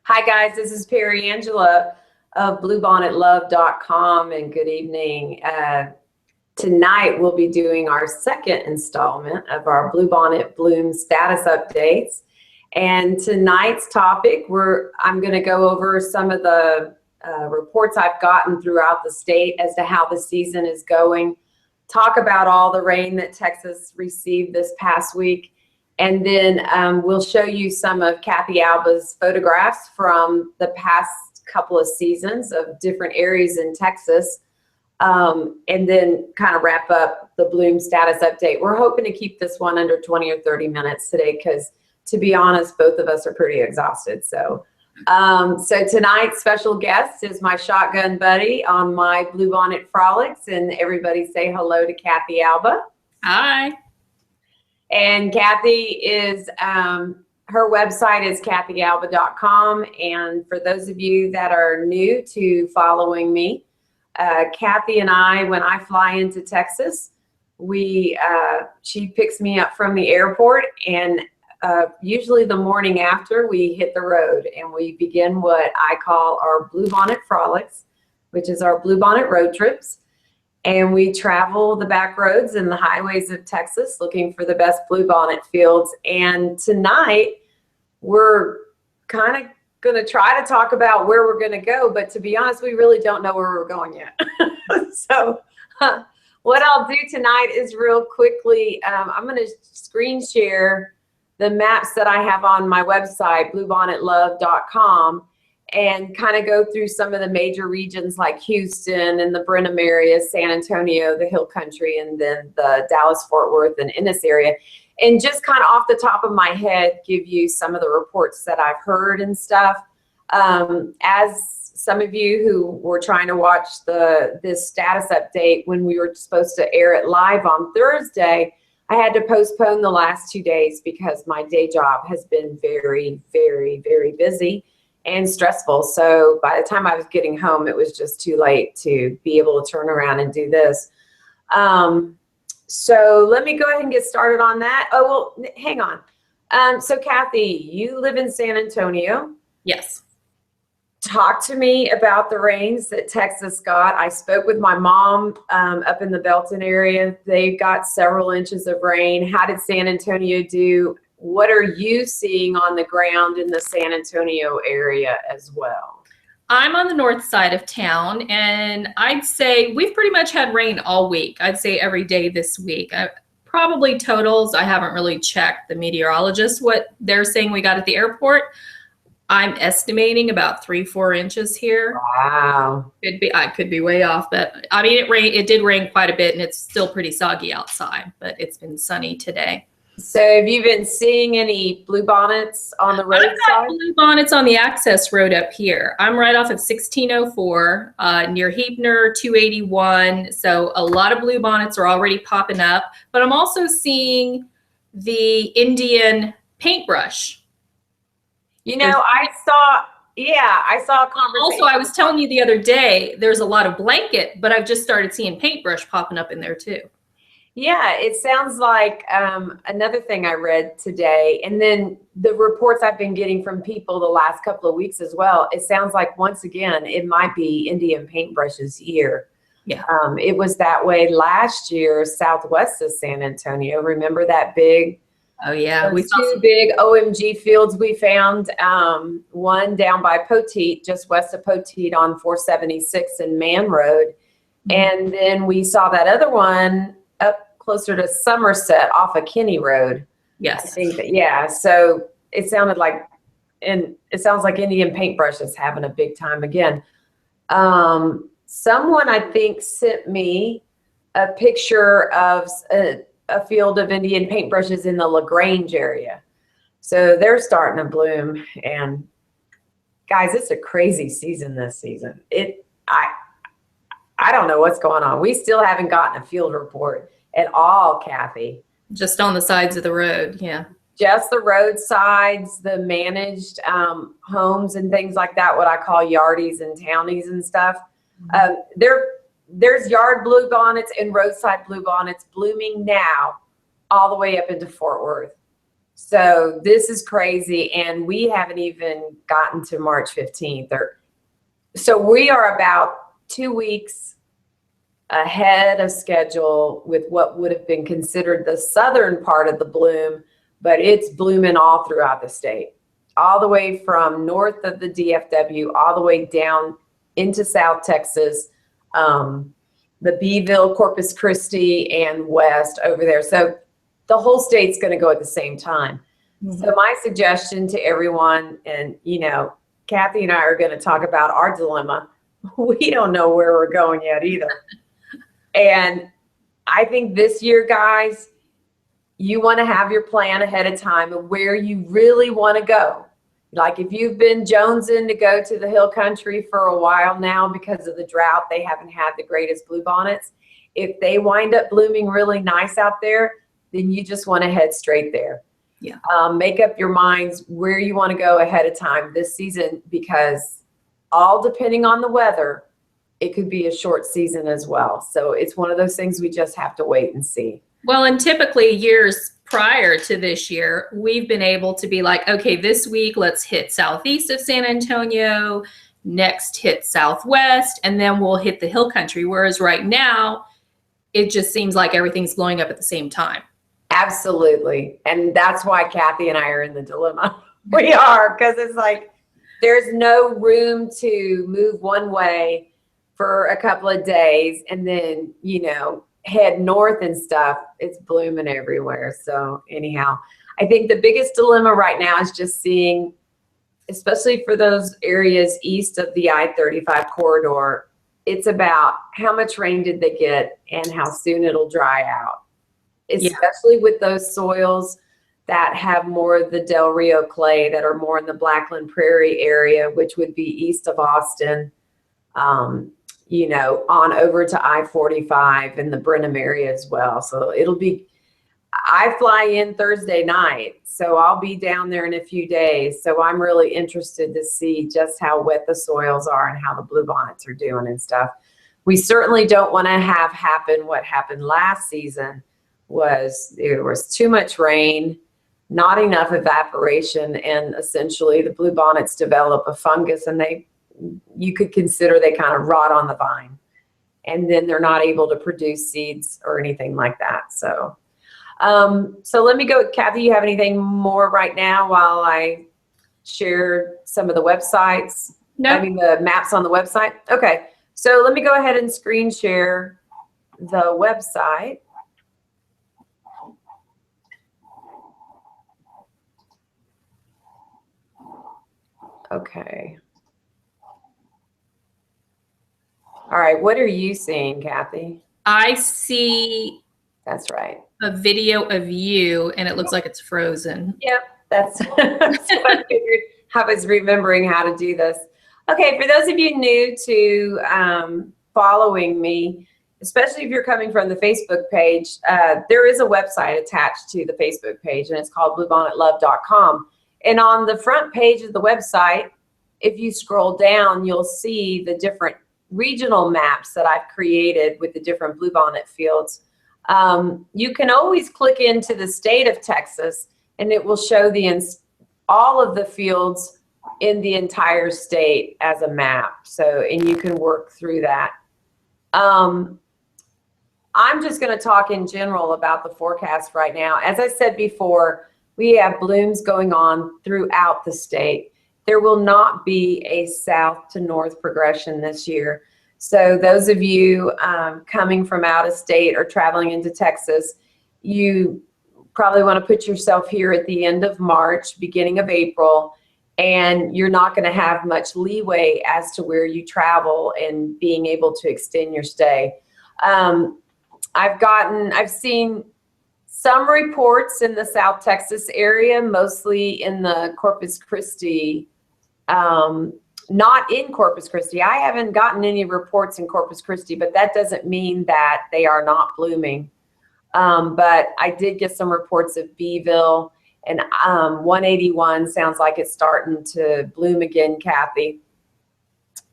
Hi guys, this is Perry Angela of BlueBonnetLove.com, and good evening. Tonight we'll be doing our second installment of our Bluebonnet Bloom Status updates. And tonight's topic, I'm going to go over some of the reports I've gotten throughout the state as to how the season is going, talk about all the rain that Texas received this past week, and then we'll show you some of Kathy Alba's photographs from the past couple of seasons of different areas in Texas, and then kind of wrap up the Bloom Status update. We're hoping to keep this one under 20 or 30 minutes today because, to be honest, both of us are pretty exhausted. So tonight's special guest is my shotgun buddy on my Bluebonnet Frolics, and everybody say hello to Kathy Alba. Hi. And Kathy is, her website is kathyalba.com. And for those of you that are new to following me, Kathy and I, when I fly into Texas, she picks me up from the airport, and usually the morning after we hit the road and we begin what I call our Bluebonnet Frolics, which is our Bluebonnet road trips. And we travel the back roads and the highways of Texas looking for the best bluebonnet fields. And tonight we're kind of going to try to talk about where we're going to go, but to be honest, we really don't know where we're going yet. So what I'll do tonight is real quickly, I'm going to screen share the maps that I have on my website, BlueBonnetLove.com, and kind of go through some of the major regions like Houston and the Brenham area, San Antonio, the Hill Country, and then the Dallas-Fort Worth and Ennis area. And just kind of off the top of my head, give you some of the reports that I've heard and stuff. As some of you who were trying to watch this status update when we were supposed to air it live on Thursday, I had to postpone the last 2 days because my day job has been very, very, very busy and stressful. So by the time I was getting home, it was just too late to be able to turn around and do this. So let me go ahead and get started on that. Oh, well, hang on. So Kathy, you live in San Antonio. Yes. Talk to me about the rains that Texas got. I spoke with my mom up in the Belton area. They got several inches of rain. How did San Antonio do? What are you seeing on the ground in the San Antonio area as well? I'm on the north side of town, and I'd say we've pretty much had rain all week. I'd say every day this week. Probably totals. I haven't really checked the meteorologists, what they're saying we got at the airport. I'm estimating about 3-4 inches here. Wow. I could be way off, but I mean, it did rain quite a bit, and it's still pretty soggy outside, but it's been sunny today. So have you been seeing any bluebonnets on the roadside? I've got bluebonnets on the access road up here. I'm right off of 1604 near Heapner, 281. So a lot of bluebonnets are already popping up, but I'm also seeing the Indian paintbrush. You know, I saw a conversation. Also, I was telling you the other day, there's a lot of blanket, but I've just started seeing paintbrush popping up in there too. Yeah, it sounds like another thing I read today, and then the reports I've been getting from people the last couple of weeks as well, it sounds like once again, it might be Indian paintbrushes year. Yeah. It was that way last year, southwest of San Antonio. Remember that big? Oh yeah, we saw two big OMG fields we found. One down by Poteet, just west of Poteet on 476 and Man Road. Mm-hmm. And then we saw that other one up closer to Somerset off of Kinney Road. Yes. I think that, yeah. So it sounded like, and it sounds like Indian paintbrush is having a big time again. Someone I think sent me a picture of a field of Indian paintbrushes in the LaGrange area. So they're starting to bloom. And guys, it's a crazy season this season. I don't know what's going on. We still haven't gotten a field report at all, Kathy. Just on the sides of the road, yeah. Just the roadsides, the managed homes and things like that, what I call yardies and townies and stuff. There's yard bluebonnets and roadside bluebonnets blooming now all the way up into Fort Worth. So this is crazy, and we haven't even gotten to March 15th. So we are about 2 weeks ahead of schedule with what would have been considered the southern part of the bloom, but it's blooming all throughout the state, all the way from north of the DFW, all the way down into South Texas, the Beeville, Corpus Christi, and west over there. So the whole state's going to go at the same time. Mm-hmm. So my suggestion to everyone, and Kathy and I are going to talk about our dilemma. We don't know where we're going yet either. And I think this year, guys, you want to have your plan ahead of time of where you really want to go. Like if you've been jonesing to go to the hill country for a while now because of the drought, they haven't had the greatest bluebonnets. If they wind up blooming really nice out there, then you just want to head straight there. Yeah. Make up your minds where you want to go ahead of time this season, because all depending on the weather, it could be a short season as well. So it's one of those things we just have to wait and see. Well, and typically years prior to this year, we've been able to be like, okay, this week, let's hit southeast of San Antonio, next hit southwest, and then we'll hit the hill country. Whereas right now, it just seems like everything's blowing up at the same time. Absolutely. And that's why Kathy and I are in the dilemma. We are, because it's like there's no room to move one way for a couple of days and then, head north and stuff. It's blooming everywhere. So anyhow, I think the biggest dilemma right now is just seeing, especially for those areas east of the I-35 corridor, it's about how much rain did they get and how soon it'll dry out. Especially with those soils that have more of the Del Rio clay that are more in the Blackland Prairie area, which would be east of Austin, on over to I-45 and the Brenham area as well. So I fly in Thursday night, so I'll be down there in a few days. So I'm really interested to see just how wet the soils are and how the bluebonnets are doing and stuff. We certainly don't want to have happen what happened last season. There was too much rain, not enough evaporation, and essentially the bluebonnets develop a fungus, and you could consider they kind of rot on the vine, and then they're not able to produce seeds or anything like that. So let me go. Kathy, you have anything more right now while I share some of the websites? No. I mean the maps on the website. Okay, so let me go ahead and screen share the website. Okay. All right. What are you seeing, Kathy? I see. That's right. A video of you, and it looks like it's frozen. Yep. That's what I figured. I was remembering how to do this. Okay. For those of you new to following me, especially if you're coming from the Facebook page, there is a website attached to the Facebook page, and it's called bluebonnetlove.com. And on the front page of the website, if you scroll down, you'll see the different regional maps that I've created with the different bluebonnet fields. You can always click into the state of Texas, and it will show all of the fields in the entire state as a map. So, and you can work through that. I'm just going to talk in general about the forecast right now. As I said before, we have blooms going on throughout the state. There will not be a south to north progression this year. So those of you coming from out of state or traveling into Texas, you probably want to put yourself here at the end of March, beginning of April, and you're not going to have much leeway as to where you travel and being able to extend your stay. I've seen some reports in the South Texas area, mostly in the Corpus Christi, not in Corpus Christi. I haven't gotten any reports in Corpus Christi, but that doesn't mean that they are not blooming. But I did get some reports of Beeville, and 181 sounds like it's starting to bloom again, Kathy.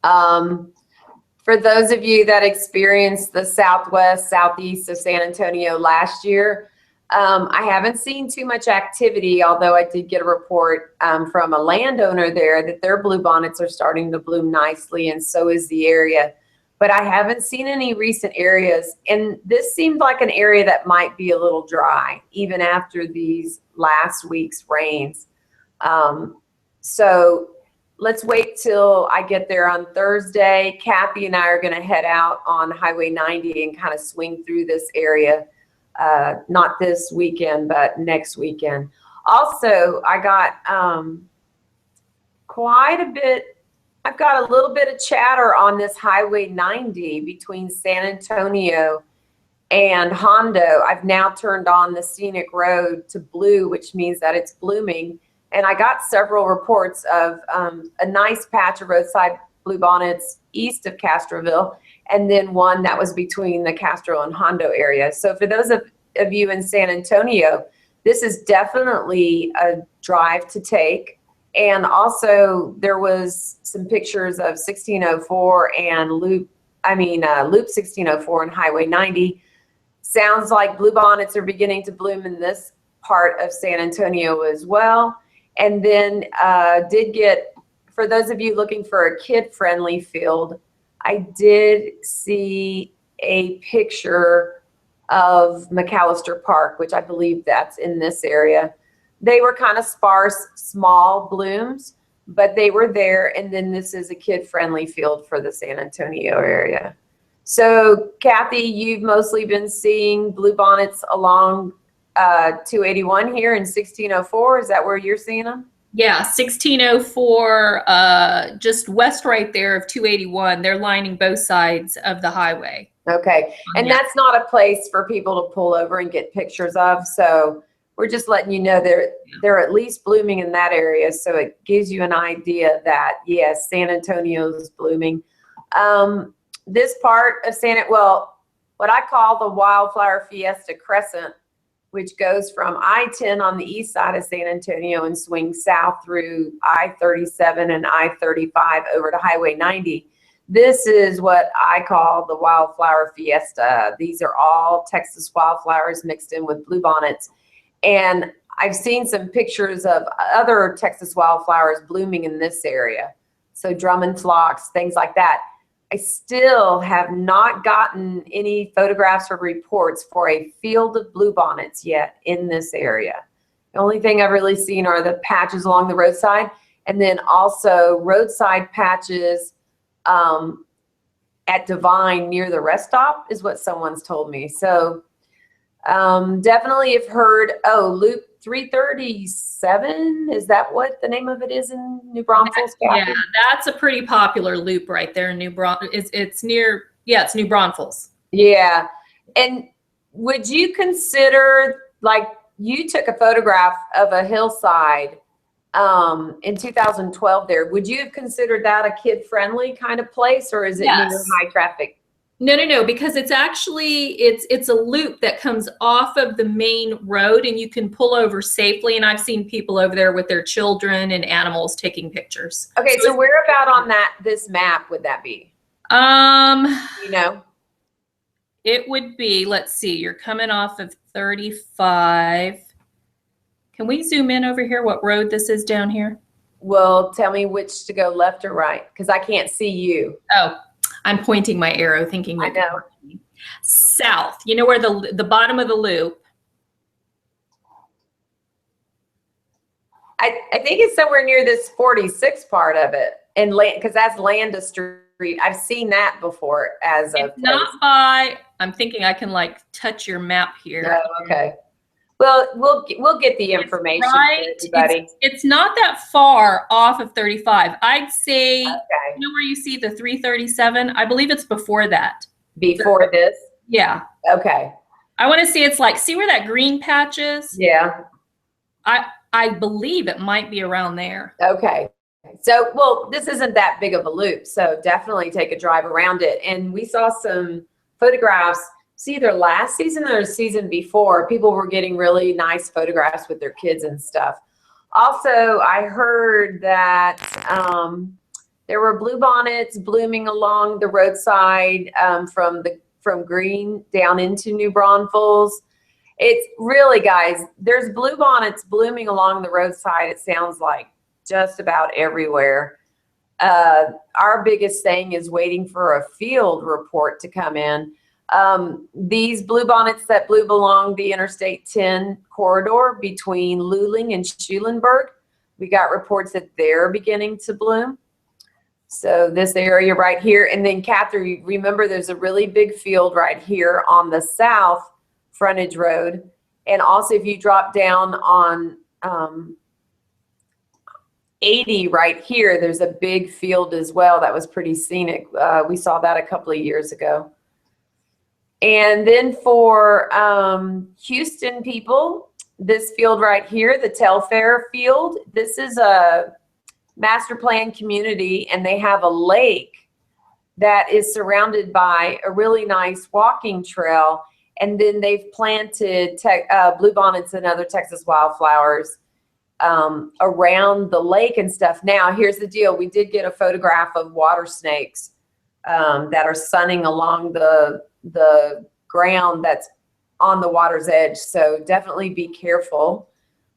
For those of you that experienced the southwest, southeast of San Antonio last year, I haven't seen too much activity, although I did get a report from a landowner there that their bluebonnets are starting to bloom nicely, and so is the area. But I haven't seen any recent areas, and this seemed like an area that might be a little dry, even after these last week's rains. So let's wait till I get there on Thursday. Kathy and I are going to head out on Highway 90 and kind of swing through this area. Not this weekend, but next weekend. Also, I got quite a bit. I've got a little bit of chatter on this Highway 90 between San Antonio and Hondo. I've now turned on the scenic road to blue, which means that it's blooming. And I got several reports of a nice patch of roadside bluebonnets east of Castroville, and then one that was between the Castroville and Hondo area. So for those of you in San Antonio, this is definitely a drive to take. And also there was some pictures of 1604 and Loop 1604 and Highway 90. Sounds like bluebonnets are beginning to bloom in this part of San Antonio as well. And then did get, for those of you looking for a kid-friendly field, I did see a picture of McAllister Park, which I believe that's in this area. They were kind of sparse, small blooms, but they were there. And then this is a kid-friendly field for the San Antonio area. So Kathy, you've mostly been seeing bluebonnets along 281 here in 1604. Is that where you're seeing them? Yeah, 1604, just west right there of 281. They're lining both sides of the highway. Okay. And Yeah. that's not a place for people to pull over and get pictures of. So we're just letting you know they're at least blooming in that area. So it gives you an idea that, yes, San Antonio's blooming. This part of what I call the Wildflower Fiesta Crescent, which goes from I-10 on the east side of San Antonio and swings south through I-37 and I-35 over to Highway 90. This is what I call the Wildflower Fiesta. These are all Texas wildflowers mixed in with bluebonnets. And I've seen some pictures of other Texas wildflowers blooming in this area. So Drummond phlox, things like that. I still have not gotten any photographs or reports for a field of bluebonnets yet in this area. The only thing I've really seen are the patches along the roadside, and then also roadside patches at Divine near the rest stop is what someone's told me. So definitely have heard, Loop 337, is that what the name of it is in New Braunfels? Yeah, that's a pretty popular loop right there in New Braunfels. It's near, it's New Braunfels. Yeah. And would you consider, like, you took a photograph of a hillside in 2012 there. Would you have considered that a kid-friendly kind of place, or is it near high traffic? No, because it's actually, it's a loop that comes off of the main road and you can pull over safely. And I've seen people over there with their children and animals taking pictures. Okay, so where about on this map would that be? You know? It would be, let's see, you're coming off of 35. Can we zoom in over here what road this is down here? Well, tell me which to go, left or right, because I can't see you. Oh, I'm pointing my arrow thinking I know. South. You know where the bottom of the loop? I think it's somewhere near this 46 part of it, and because that's Landa Street. I've seen that before as a It's not by, I'm thinking I can like touch your map here. Oh, okay. Well, we'll get the information right. for everybody. It's not that far off of 35. I'd say, Okay. you know where you see the 337? I believe it's before that. Before this? Yeah. Okay. I want to see, it's like, see where that green patch is? Yeah. I believe it might be around there. Okay. So, well, this isn't that big of a loop, so definitely take a drive around it. And we saw some photographs, see, either last season or the season before, people were getting really nice photographs with their kids and stuff. Also, I heard that there were bluebonnets blooming along the roadside from Green down into New Braunfels. It's really, guys, there's bluebonnets blooming along the roadside, it sounds like, just about everywhere. Our biggest thing is waiting for a field report to come in. These bluebonnets that bloom along the Interstate 10 corridor between Luling and Schulenburg, we got reports that they're beginning to bloom. So this area right here, and then Catherine, remember there's a really big field right here on the south frontage road. And also if you drop down on 80 right here, there's a big field as well that was pretty scenic. We saw that a couple of years ago. And then for Houston people, this field right here, the Telfair field, this is a master plan community, and they have a lake that is surrounded by a really nice walking trail. And then they've planted bluebonnets and other Texas wildflowers around the lake and stuff. Now, here's the deal. We did get a photograph of water snakes that are sunning along the ground that's on the water's edge. So definitely be careful.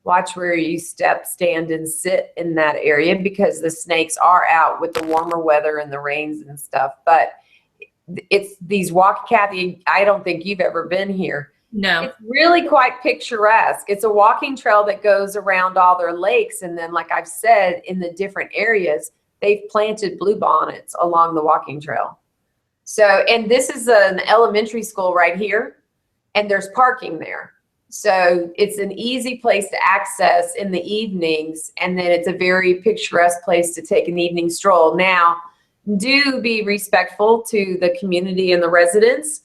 Watch where you step, stand, and sit in that area, because the snakes are out with the warmer weather and the rains and stuff. But it's these Kathy, I don't think you've ever been here. No. It's really quite picturesque. It's a walking trail that goes around all their lakes. And then, like I've said, in the different areas, they've planted bluebonnets along the walking trail. So, and this is an elementary school right here, and there's parking there. So it's an easy place to access in the evenings. And then it's a very picturesque place to take an evening stroll. Now, do be respectful to the community and the residents.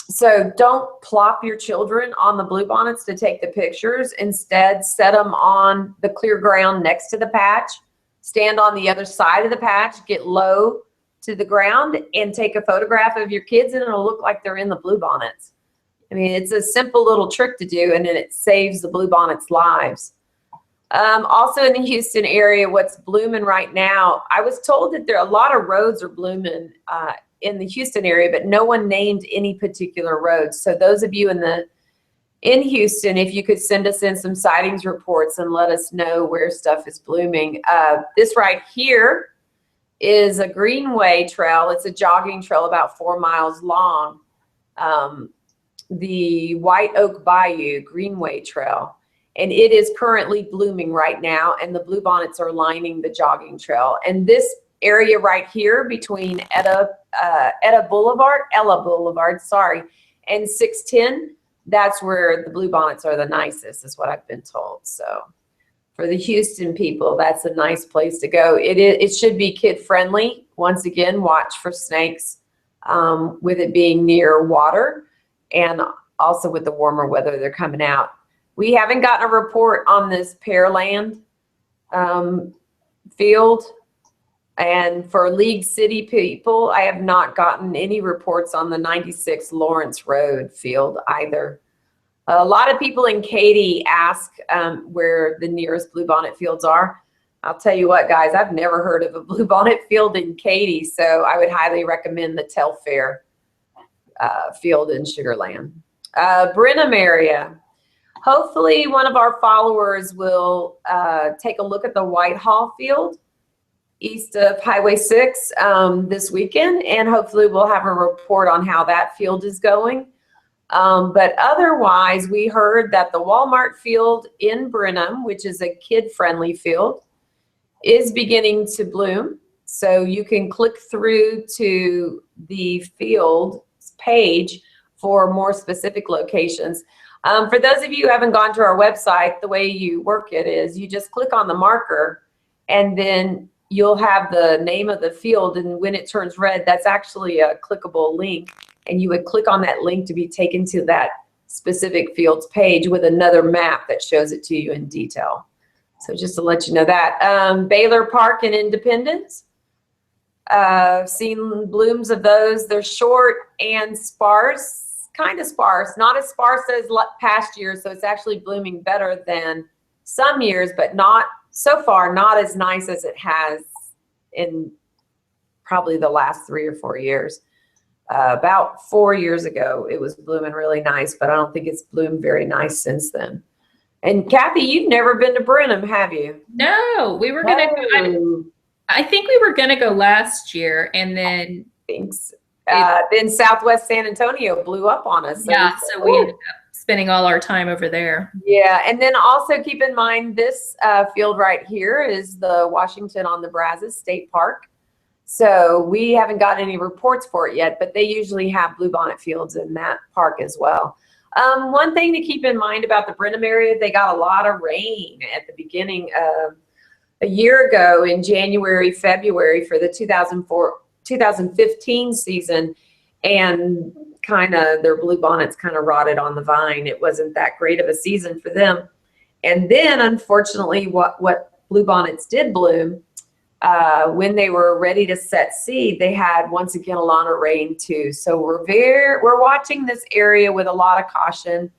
So don't plop your children on the bluebonnets to take the pictures. Instead, set them on the clear ground next to the patch. Stand on the other side of the patch, get low to the ground, and take a photograph of your kids, and it'll look like they're in the bluebonnets. I mean, it's a simple little trick to do, and then it saves the bluebonnets' lives. Also in the Houston area, what's blooming right now, I was told that there are a lot of roads are blooming in the Houston area, but no one named any particular roads. So those of you in Houston, if you could send us in some sightings reports and let us know where stuff is blooming. This right here is a greenway trail. It's a jogging trail about 4 miles long. The White Oak Bayou Greenway Trail, and it is currently blooming right now, and the bluebonnets are lining the jogging trail. And this area right here between Ella Boulevard, and 610, that's where the bluebonnets are the nicest, is what I've been told. So for the Houston people, that's a nice place to go. It should be kid friendly. Once again, watch for snakes with it being near water. And also with the warmer weather, they're coming out. We haven't gotten a report on this Pearland field. And for League City people, I have not gotten any reports on the 96 Lawrence Road field either. A lot of people in Katy ask where the nearest bluebonnet fields are. I'll tell you what, guys, I've never heard of a bluebonnet field in Katy, so I would highly recommend the Telfair field in Sugarland. Brenham area. Hopefully one of our followers will take a look at the Whitehall field east of Highway 6 this weekend, and hopefully we'll have a report on how that field is going. But otherwise, we heard that the Walmart field in Brenham, which is a kid-friendly field, is beginning to bloom. So you can click through to the field page for more specific locations. For those of you who haven't gone to our website, the way you work it is you just click on the marker, and then you'll have the name of the field, and when it turns red, that's actually a clickable link, and you would click on that link to be taken to that specific field's page with another map that shows it to you in detail. So just to let you know that. Baylor Park and Independence. Seen blooms of those. They're short and sparse, kind of sparse, not as sparse as past years, so it's actually blooming better than some years, but not so far, not as nice as it has in probably the last 3 or 4 years. about 4 years ago. It was blooming really nice, but I don't think it's bloomed very nice since then. And Kathy, you've never been to Brenham, have you? No, we were gonna go, I think we were gonna go last year, and then Thanks. Then Southwest San Antonio blew up on us. So we ended up spending all our time over there. Yeah, and then also keep in mind this field right here is the Washington on the Brazos State Park. So we haven't got any reports for it yet, but they usually have bluebonnet fields in that park as well. One thing to keep in mind about the Brenham area, they got a lot of rain at the beginning of a year ago in January, February for the 2015 season, and kind of their bluebonnets kind of rotted on the vine. It wasn't that great of a season for them. And then unfortunately what bluebonnets did bloom, when they were ready to set seed, they had once again a lot of rain too. So we're watching this area with a lot of caution.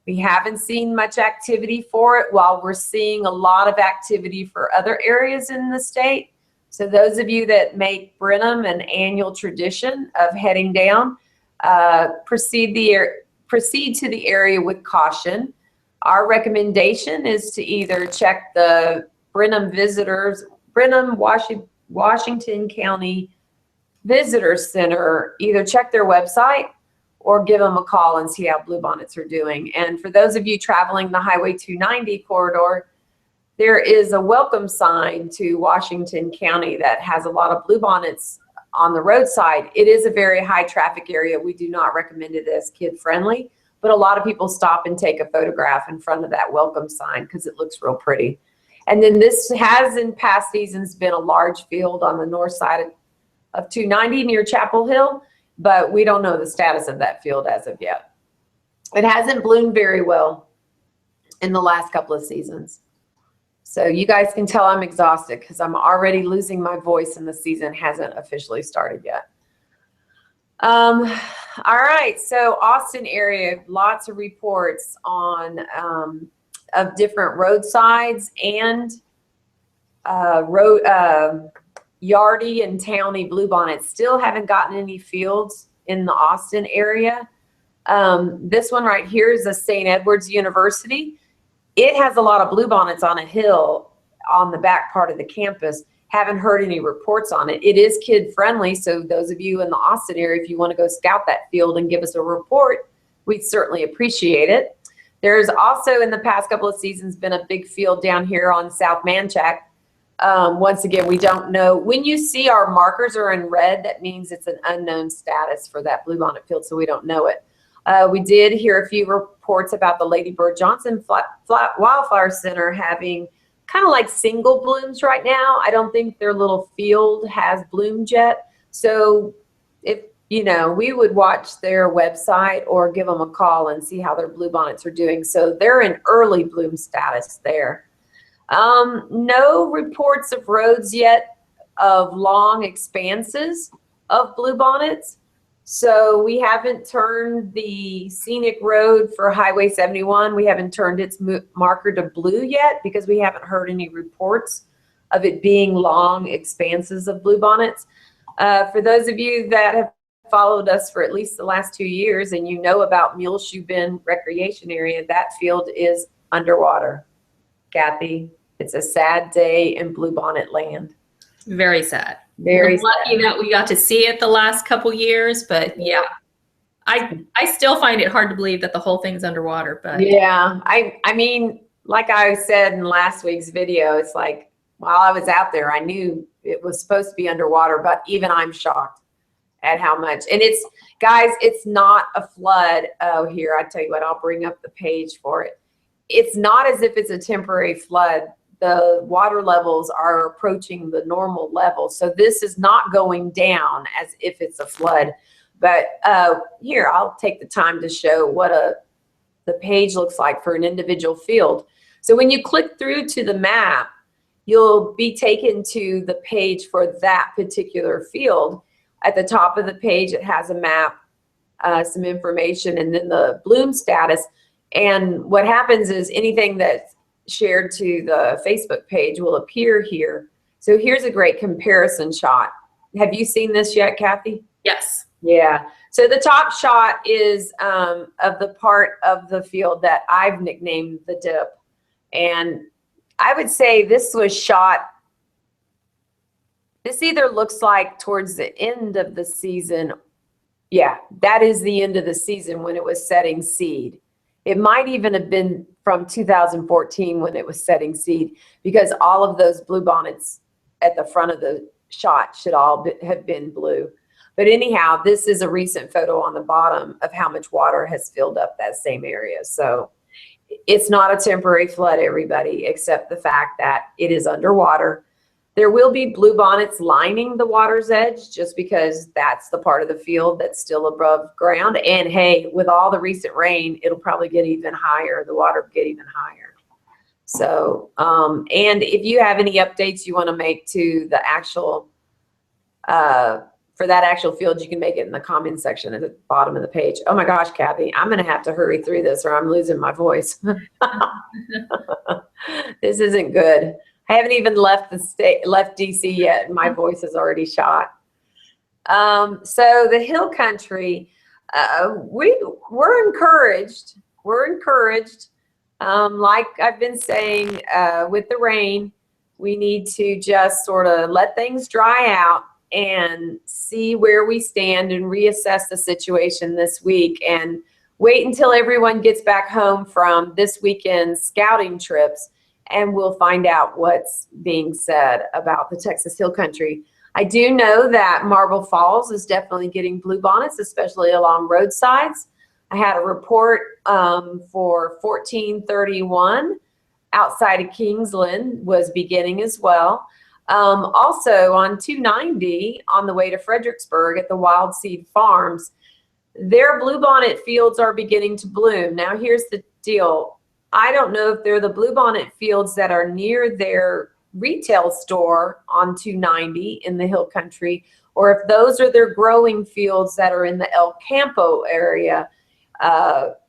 We haven't seen much activity for it, while we're seeing a lot of activity for other areas in the state. So those of you that make Brenham an annual tradition of heading down, proceed to the area with caution. Our recommendation is to either check the Brenham Washington County Visitor Center, either check their website or give them a call and see how bluebonnets are doing. And for those of you traveling the Highway 290 corridor, there is a welcome sign to Washington County that has a lot of bluebonnets on the roadside. It is a very high traffic area. We do not recommend it as kid friendly, but a lot of people stop and take a photograph in front of that welcome sign because it looks real pretty. And then this has in past seasons been a large field on the north side of 290 near Chapel Hill, but we don't know the status of that field as of yet. It hasn't bloomed very well in the last couple of seasons. So you guys can tell I'm exhausted because I'm already losing my voice and the season hasn't officially started yet. All right, so Austin area, lots of reports on of different roadsides and yardie and towny bluebonnets. Still haven't gotten any fields in the Austin area. This one right here is a St. Edward's University. It has a lot of bluebonnets on a hill on the back part of the campus. Haven't heard any reports on it. It is kid friendly, so those of you in the Austin area, if you want to go scout that field and give us a report, we'd certainly appreciate it. There's also in the past couple of seasons been a big field down here on South Manchac. Once again, we don't know. When you see our markers are in red, that means it's an unknown status for that bluebonnet field, so we don't know it. We did hear a few reports about the Lady Bird Johnson Wildflower Center having kind of like single blooms right now. I don't think their little field has bloomed yet. So if, you know, we would watch their website or give them a call and see how their bluebonnets are doing. So they're in early bloom status there. No reports of roads yet of long expanses of bluebonnets. So we haven't turned the scenic road for Highway 71. We haven't turned its marker to blue yet because we haven't heard any reports of it being long expanses of bluebonnets. For those of you that have followed us for at least the last 2 years and you know about Muleshoe Bend Recreation Area, that field is underwater. Kathy, it's a sad day in bluebonnet land. Very sad. Very lucky that we got to see it the last couple years, but yeah, I still find it hard to believe that the whole thing's underwater. But yeah, I mean, like I said in last week's video, it's like while I was out there, I knew it was supposed to be underwater, but even I'm shocked at how much. And it's, guys, it's not a flood. Oh, here, I tell you what, I'll bring up the page for it. It's not as if it's a temporary flood. The water levels are approaching the normal level. So this is not going down as if it's a flood. But here, I'll take the time to show what the page looks like for an individual field. So when you click through to the map, you'll be taken to the page for that particular field. At the top of the page, it has a map, some information, and then the bloom status. And what happens is anything that's shared to the Facebook page will appear here. So here's a great comparison shot. Have you seen this yet, Kathy? yes. Yeah. So the top shot is of the part of the field that I've nicknamed the dip. And I would say this was shot, this either looks like towards the end of the season. Yeah, that is the end of the season when it was setting seed. It might even have been from 2014 when it was setting seed, because all of those bluebonnets at the front of the shot should all have been blue. But anyhow, this is a recent photo on the bottom of how much water has filled up that same area. So it's not a temporary flood, everybody, except the fact that it is underwater. There will be bluebonnets lining the water's edge just because that's the part of the field that's still above ground. And hey, with all the recent rain, it'll probably get even higher. The water will get even higher. So, and if you have any updates you want to make to the actual, for that actual field, you can make it in the comment section at the bottom of the page. Oh my gosh, Kathy, I'm going to have to hurry through this or I'm losing my voice. This isn't good. I haven't even left the state, left DC yet, and my voice is already shot. So the hill country, we're encouraged. We're encouraged. Like I've been saying, with the rain, we need to just sort of let things dry out and see where we stand and reassess the situation this week, and wait until everyone gets back home from this weekend's scouting trips, and we'll find out what's being said about the Texas Hill Country. I do know that Marble Falls is definitely getting bluebonnets, especially along roadsides. I had a report for 1431 outside of Kingsland was beginning as well. Also on 290 on the way to Fredericksburg at the Wild Seed Farms, their bluebonnet fields are beginning to bloom. Now here's the deal. I don't know if they're the bluebonnet fields that are near their retail store on 290 in the hill country, or if those are their growing fields that are in the El Campo area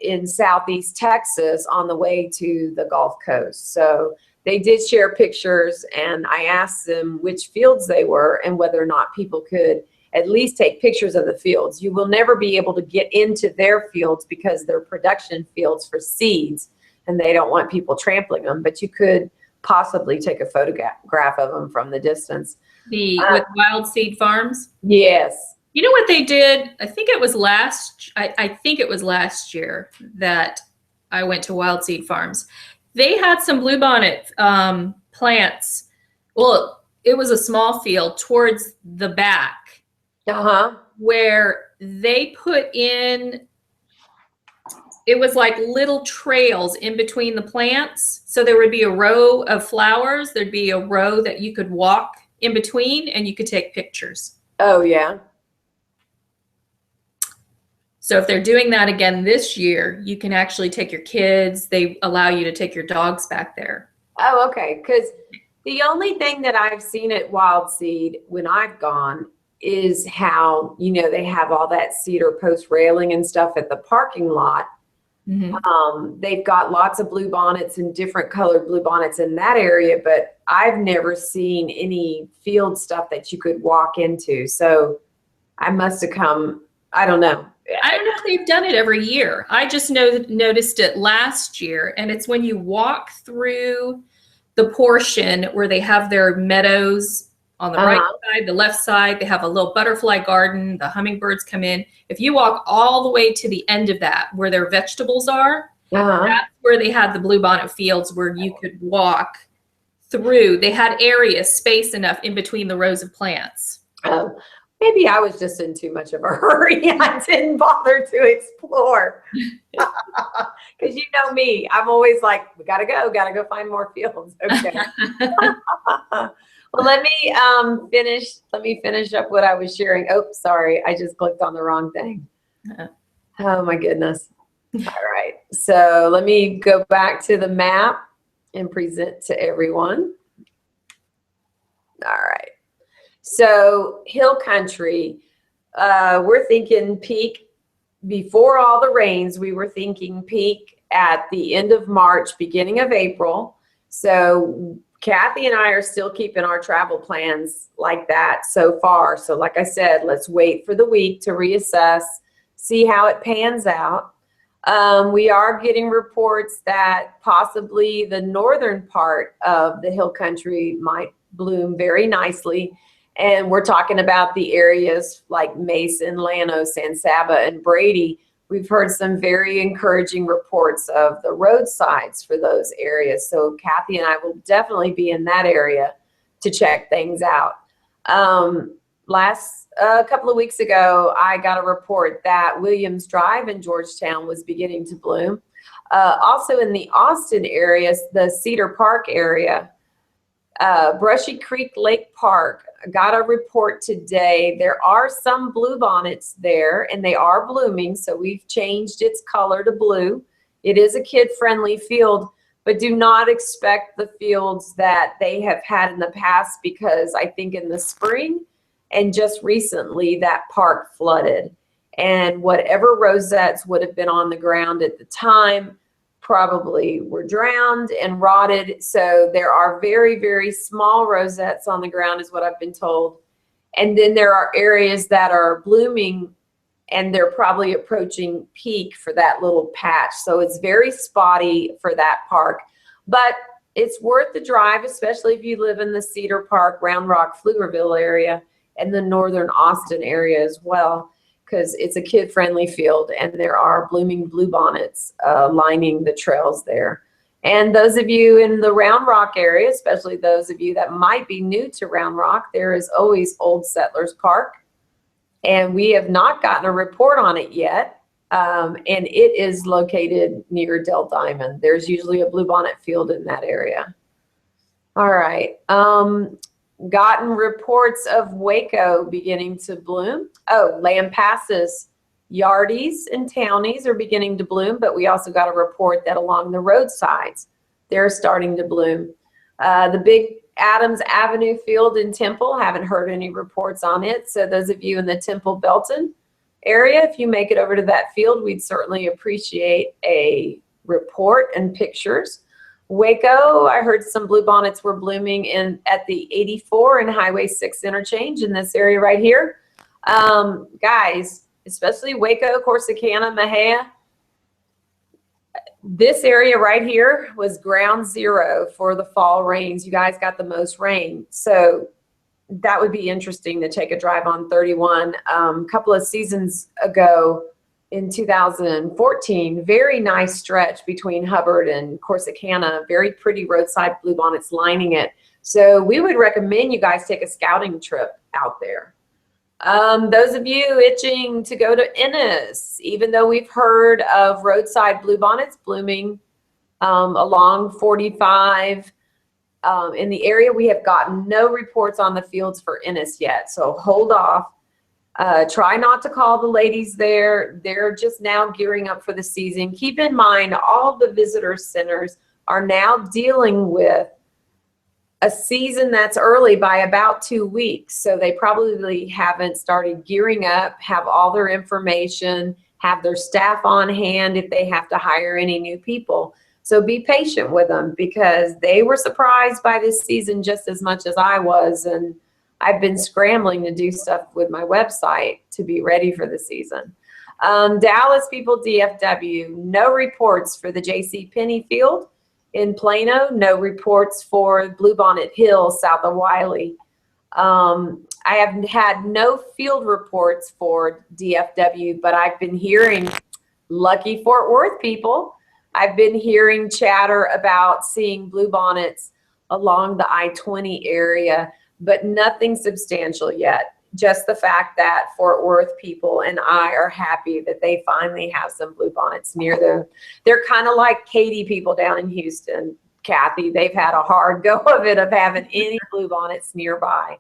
in southeast Texas on the way to the Gulf Coast. So they did share pictures, and I asked them which fields they were and whether or not people could at least take pictures of the fields. You will never be able to get into their fields because they're production fields for seeds, and they don't want people trampling them, but you could possibly take a photograph of them from the distance. With Wild Seed Farms? Yes. You know what they did? I think it was last year that I went to Wild Seed Farms. They had some bluebonnet plants. Well, it was a small field towards the back, where they put in, it was like little trails in between the plants. So there would be a row of flowers. There'd be a row that you could walk in between, and you could take pictures. Oh, yeah. So if they're doing that again this year, you can actually take your kids. They allow you to take your dogs back there. Oh, okay. Because the only thing that I've seen at Wild Seed when I've gone is how, you know, they have all that cedar post railing and stuff at the parking lot. Mm-hmm. They've got lots of bluebonnets and different colored bluebonnets in that area, but I've never seen any field stuff that you could walk into. So I must have come, I don't know. I don't know if they've done it every year. I just noticed it last year, and it's when you walk through the portion where they have their meadows on the right side, the left side, they have a little butterfly garden, the hummingbirds come in. If you walk all the way to the end of that, where their vegetables are, that's where they had the bluebonnet fields where you could walk through. They had areas, space enough in between the rows of plants. Oh, maybe I was just in too much of a hurry. I didn't bother to explore. Because you know me, I'm always like, we gotta go find more fields. Okay. Well, let me finish up what I was sharing. Oh, sorry, I just clicked on the wrong thing. Oh my goodness. All right, so let me go back to the map and present to everyone. All right, so hill country, we're thinking peak before all the rains. We were thinking peak at the end of March, beginning of April. So Kathy and I are still keeping our travel plans like that so far. So like I said, let's wait for the week to reassess, see how it pans out. We are getting reports that possibly the northern part of the hill country might bloom very nicely. And we're talking about the areas like Mason, Llano, San Saba, and Brady. We've heard some very encouraging reports of the roadsides for those areas. So Kathy and I will definitely be in that area to check things out. A couple of weeks ago, I got a report that Williams Drive in Georgetown was beginning to bloom. Also in the Austin area, the Cedar Park area, Brushy Creek Lake Park, got a report today. There are some bluebonnets there, and they are blooming, so we've changed its color to blue. It is a kid-friendly field, but do not expect the fields that they have had in the past, because I think in the spring and just recently that park flooded, and whatever rosettes would have been on the ground at the time probably were drowned and rotted. So there are very, very small rosettes on the ground is what I've been told. And then there are areas that are blooming and they're probably approaching peak for that little patch. So it's very spotty for that park, but it's worth the drive, especially if you live in the Cedar Park, Round Rock, Pflugerville area, and the northern Austin area as well, because it's a kid-friendly field and there are blooming bluebonnets lining the trails there. And those of you in the Round Rock area, especially those of you that might be new to Round Rock, there is always Old Settlers Park, and we have not gotten a report on it yet. And it is located near Del Diamond. There's usually a bluebonnet field in that area. All right. Gotten reports of Waco beginning to bloom. Oh, Lampasas, Yardies, and Townies are beginning to bloom, but we also got a report that along the roadsides, they're starting to bloom. The big Adams Avenue field in Temple, haven't heard any reports on it. So those of you in the Temple Belton area, if you make it over to that field, we'd certainly appreciate a report and pictures. Waco, I heard some bluebonnets were blooming at the 84 and Highway 6 interchange in this area right here. Guys, especially Waco, Corsicana, Mejia, this area right here was ground zero for the fall rains. You guys got the most rain. So that would be interesting to take a drive on 31. A couple of seasons ago, in 2014, very nice stretch between Hubbard and Corsicana, very pretty roadside bluebonnets lining it. So we would recommend you guys take a scouting trip out there. Those of you itching to go to Ennis, even though we've heard of roadside bluebonnets blooming along 45 in the area, we have gotten no reports on the fields for Ennis yet, so hold off. Try not to call the ladies there. They're just now gearing up for the season. Keep in mind, all the visitor centers are now dealing with a season that's early by about 2 weeks. So they probably haven't started gearing up, have all their information, have their staff on hand if they have to hire any new people. So be patient with them, because they were surprised by this season just as much as I was. And I've been scrambling to do stuff with my website to be ready for the season. Dallas people, DFW, no reports for the J.C. Penney field in Plano, no reports for Bluebonnet Hill south of Wiley. I have had no field reports for DFW, but I've been hearing, lucky Fort Worth people, I've been hearing chatter about seeing bluebonnets along the I-20 area, but nothing substantial yet. Just the fact that Fort Worth people and I are happy that they finally have some bluebonnets near them. They're kind of like Katy people down in Houston, Kathy. They've had a hard go of it of having any bluebonnets nearby.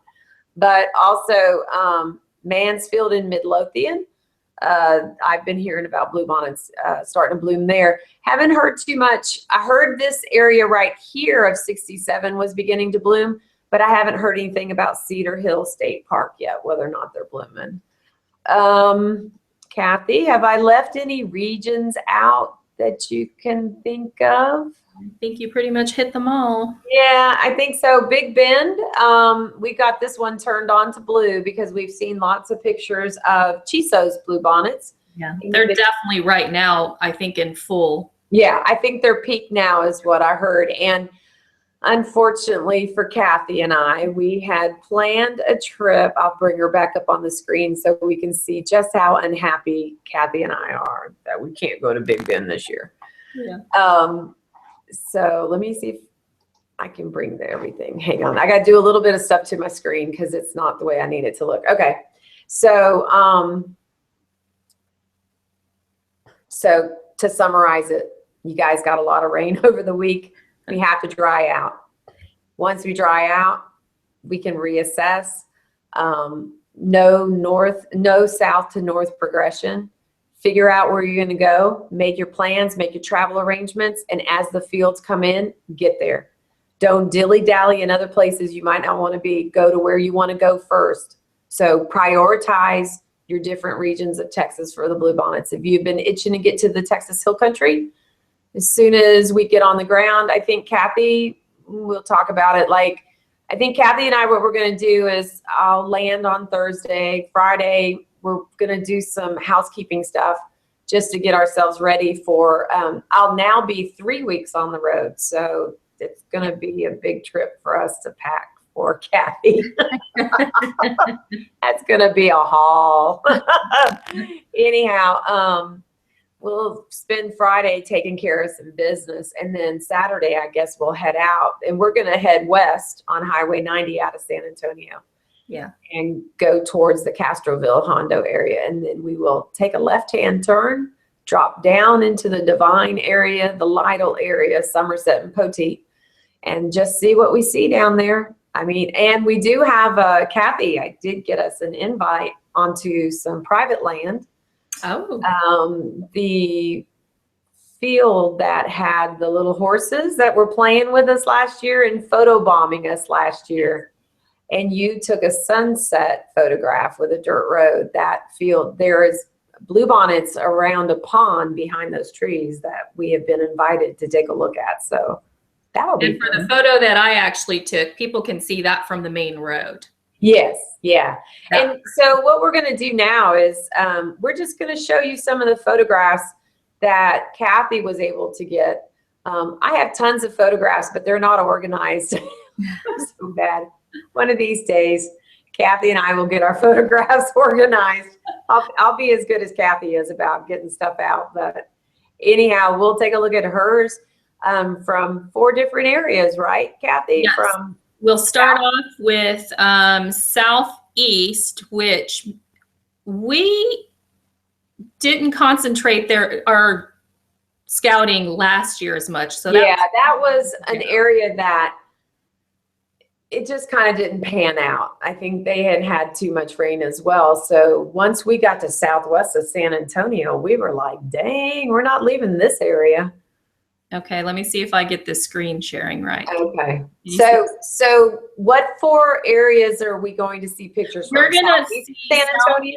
But also Mansfield and Midlothian, I've been hearing about bluebonnets starting to bloom there. Haven't heard too much. I heard this area right here of 67 was beginning to bloom, but I haven't heard anything about Cedar Hill State Park yet, whether or not they're blooming. Kathy, have I left any regions out that you can think of? I think you pretty much hit them all. Yeah, I think so. Big Bend, we got this one turned on to blue because we've seen lots of pictures of Chiso's bluebonnets. Yeah, they're definitely right now, I think, in full. Yeah, I think they're peak now is what I heard. And unfortunately for Kathy and I, we had planned a trip. I'll bring her back up on the screen so we can see just how unhappy Kathy and I are that we can't go to Big Bend this year. Yeah. So let me see if I can bring everything. Hang on. I got to do a little bit of stuff to my screen because it's not the way I need it to look. Okay. So, so to summarize it, you guys got a lot of rain over the week. We have to dry out. Once we dry out, we can reassess. No south to north progression. Figure out where you're going to go, make your plans, make your travel arrangements, and as the fields come in, get there. Don't dilly-dally in other places you might not want to be. Go to where you want to go first. So prioritize your different regions of Texas for the bluebonnets. If you've been itching to get to the Texas Hill Country, as soon as we get on the ground, I think Kathy, we'll talk about it. Like, I think Kathy and I, what we're going to do is I'll land on Thursday, Friday, we're going to do some housekeeping stuff just to get ourselves ready for, I'll now be 3 weeks on the road. So it's going to be a big trip for us to pack for Kathy. That's going to be a haul. Anyhow, we'll spend Friday taking care of some business. And then Saturday, I guess we'll head out and we're going to head west on Highway 90 out of San Antonio. Yeah. And go towards the Castroville, Hondo area. And then we will take a left-hand turn, drop down into the Divine area, the Lytle area, Somerset and Poteet, and just see what we see down there. I mean, and we do have Kathy, I did get us an invite onto some private land. Oh. The field that had the little horses that were playing with us last year and photobombing us last year. And you took a sunset photograph with a dirt road. That field, there is bluebonnets around a pond behind those trees that we have been invited to take a look at. So that'll be fun. The photo that I actually took, people can see that from the main road. Yes, yeah. And so what we're going to do now is we're just going to show you some of the photographs that Kathy was able to get. I have tons of photographs, but they're not organized. So bad. One of these days, Kathy and I will get our photographs organized. I'll be as good as Kathy is about getting stuff out. But anyhow, we'll take a look at hers from 4 different areas, right, Kathy? Yes. We'll start off with southeast, which we didn't concentrate our scouting last year as much. So that was an area that it just kind of didn't pan out. I think they had too much rain as well. So once we got to southwest of San Antonio, we were like, dang, we're not leaving this area. Okay, let me see if I get this screen sharing right. Okay. So what 4 areas are we going to see pictures from? We're going to see San Antonio?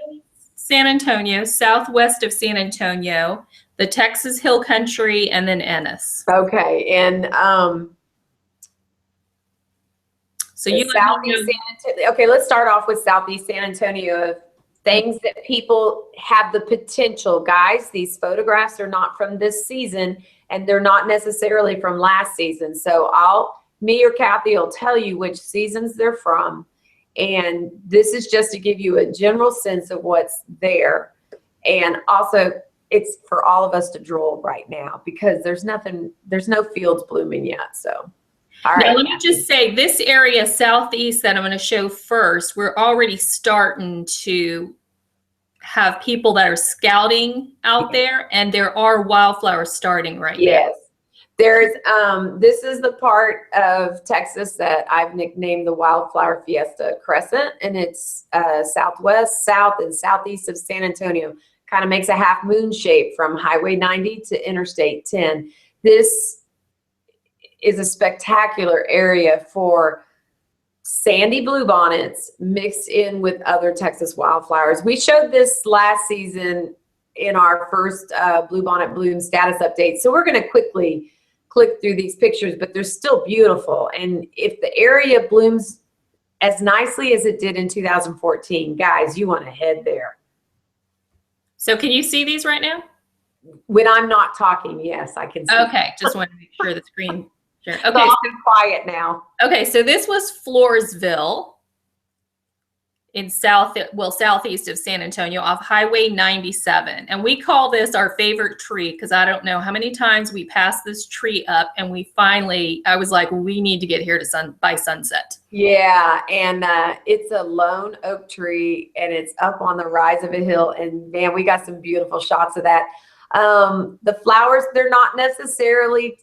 San Antonio, southwest of San Antonio, the Texas Hill Country, and then Ennis. Okay. And so you Southeast San Antonio. Okay, let's start off with Southeast San Antonio. Things that people have the potential. Guys, these photographs are not from this season, and they're not necessarily from last season. So me or Kathy will tell you which seasons they're from. And this is just to give you a general sense of what's there. And also, it's for all of us to drool right now because there's no fields blooming yet. So. All right. Now, let me just say this area southeast that I'm going to show first, we're already starting to have people that are scouting out there, and there are wildflowers starting right now. Yes. There's this is the part of Texas that I've nicknamed the Wildflower Fiesta Crescent, and it's southwest, south, and southeast of San Antonio. Kind of makes a half moon shape from Highway 90 to Interstate 10. This is a spectacular area for sandy bluebonnets mixed in with other Texas wildflowers. We showed this last season in our first Bluebonnet Bloom Status update, so we're going to quickly click through these pictures, but they're still beautiful. And if the area blooms as nicely as it did in 2014, guys, you want to head there. So can you see these right now? When I'm not talking, yes, I can see. Okay, just want to make sure the screen. Sure. Okay, So I'll be quiet now. Okay, so this was Floresville in southeast of San Antonio off Highway 97. And we call this our favorite tree because I don't know how many times we passed this tree up and I was like, we need to get here by sunset. Yeah, and it's a lone oak tree and it's up on the rise of a hill. And man, we got some beautiful shots of that. The flowers, they're not necessarily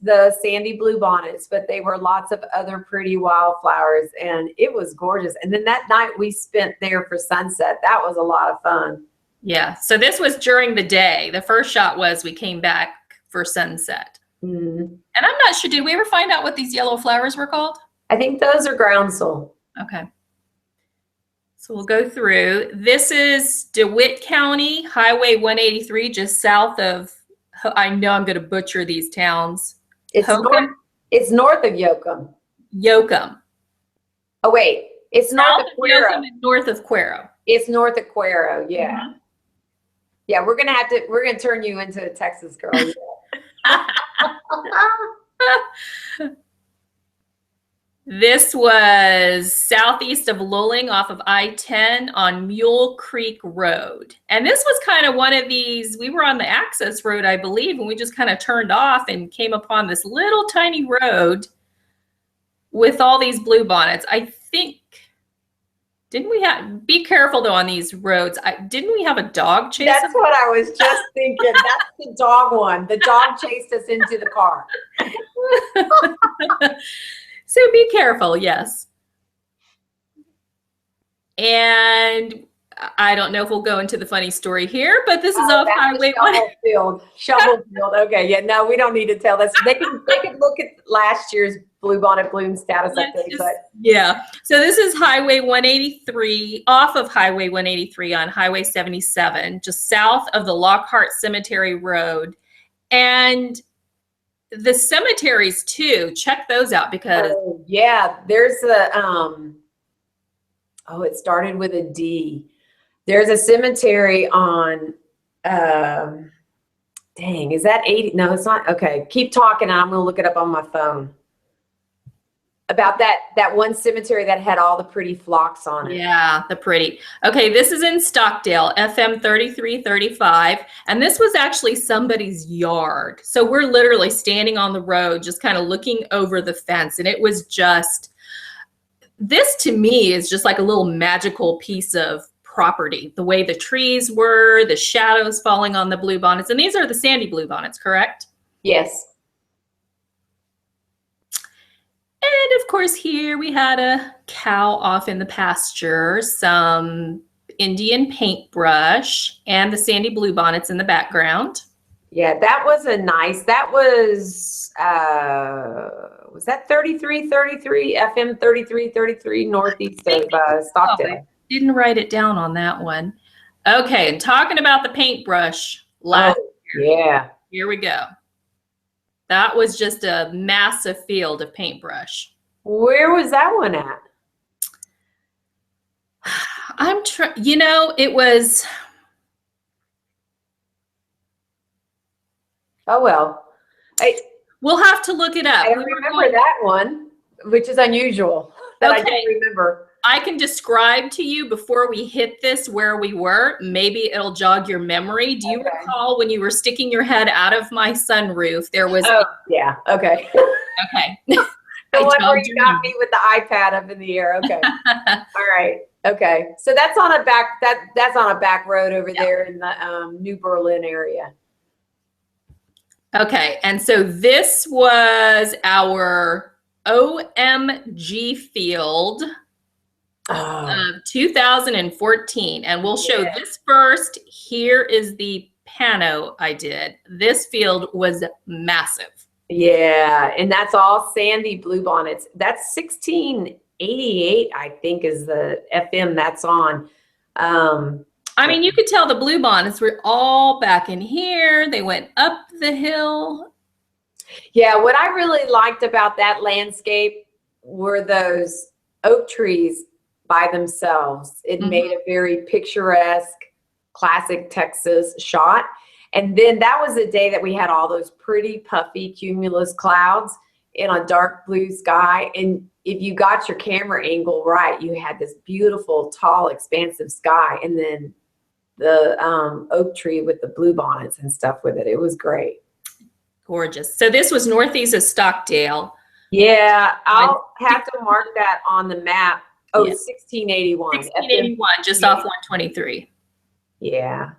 the sandy bluebonnets, but they were lots of other pretty wildflowers, and it was gorgeous. And then that night we spent there for sunset. That was a lot of fun. Yeah, so this was during the day. The first shot was we came back for sunset. Mm. And I'm not sure, did we ever find out what these yellow flowers were called? I think those are groundsel. Okay. So we'll go through. This is DeWitt County, Highway 183, just south of, I know I'm going to butcher these towns. It's north of Yoakum. Yoakum. Oh, wait. It's north of Cuero. Yoakum and north of Cuero. It's north of Cuero, yeah. Mm-hmm. Yeah, we're going to turn you into a Texas girl. This was southeast of Luling off of I-10 on Mule Creek Road. And this was kind of one of these, we were on the access road, I believe, and we just kind of turned off and came upon this little tiny road with all these bluebonnets. I think, be careful though on these roads. Didn't we have a dog chase? That's what I was just thinking. That's the dog one. The dog chased us into the car. So be careful, yes. And I don't know if we'll go into the funny story here, but this is off Highway 1. Shovel field. Okay, yeah, no, we don't need to tell this. They can look at last year's Bluebonnet Bloom Status update. Yeah, so this is Highway 183, off of Highway 183 on Highway 77, just south of the Lockhart Cemetery Road. And the cemeteries too, check those out because yeah, there's a it started with a D. There's a cemetery on dang, is that 80? No, it's not. Okay, keep talking and I'm gonna look it up on my phone. About that one cemetery that had all the pretty flocks on it. Yeah, the pretty. Okay, this is in Stockdale, FM 3335, and this was actually somebody's yard. So we're literally standing on the road, just kind of looking over the fence, and it was just, this to me is just like a little magical piece of property. The way the trees were, the shadows falling on the bluebonnets, and these are the sandy bluebonnets, correct? Yes. And of course, here we had a cow off in the pasture, some Indian paintbrush, and the sandy bluebonnets in the background. Yeah, that was that was that 3333, FM 3333 northeast of Stockdale. I didn't write it down on that one. Okay, and talking about the paintbrush last year. Yeah. Here we go. That was just a massive field of paintbrush. Where was that one at? It was. Oh, well. We'll have to look it up. I remember that one, which is unusual that I don't remember. I can describe to you before we hit this where we were. Maybe it'll jog your memory. Do you recall when you were sticking your head out of my sunroof? There was. Oh, yeah. Okay. Okay. The one where you got me with the iPad up in the air. Okay. All right. Okay. So that's on a back road over there in the New Berlin area. Okay. And so this was our OMG field of 2014. And we'll show this first. Here is the pano I did. This field was massive. Yeah. And that's all sandy bluebonnets. That's 1688, I think, is the FM that's on. I mean, you could tell the bluebonnets were all back in here. They went up the hill. Yeah, what I really liked about that landscape were those oak trees by themselves. It made a very picturesque, classic Texas shot. And then that was the day that we had all those pretty puffy cumulus clouds in a dark blue sky. And if you got your camera angle right, you had this beautiful, tall, expansive sky. And then the oak tree with the bluebonnets and stuff with it. It was great. Gorgeous. So this was northeast of Stockdale. Yeah, I'll have to mark that on the map. Oh, Yeah. 1681. 1681, just off 123. Yeah.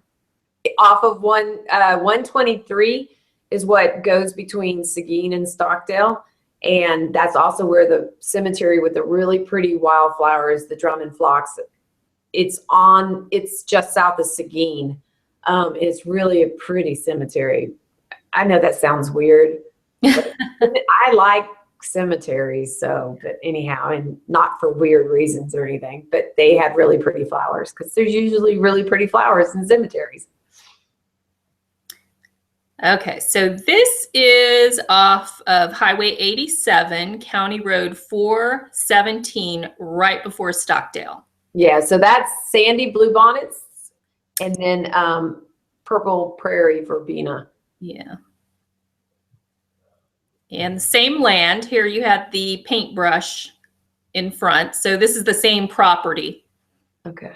Off of 123 is what goes between Seguin and Stockdale. And that's also where the cemetery with the really pretty wildflowers, the Drummond phlox, it's just south of Seguin. It's really a pretty cemetery. I know that sounds weird, but I like cemeteries. So, but anyhow, and not for weird reasons or anything, but they had really pretty flowers because there's usually really pretty flowers in cemeteries. Okay, so this is off of Highway 87, County Road 417, right before Stockdale. Yeah, so that's sandy bluebonnets and then purple prairie verbena. Yeah. And the same land. Here you had the paintbrush in front. So this is the same property. Okay.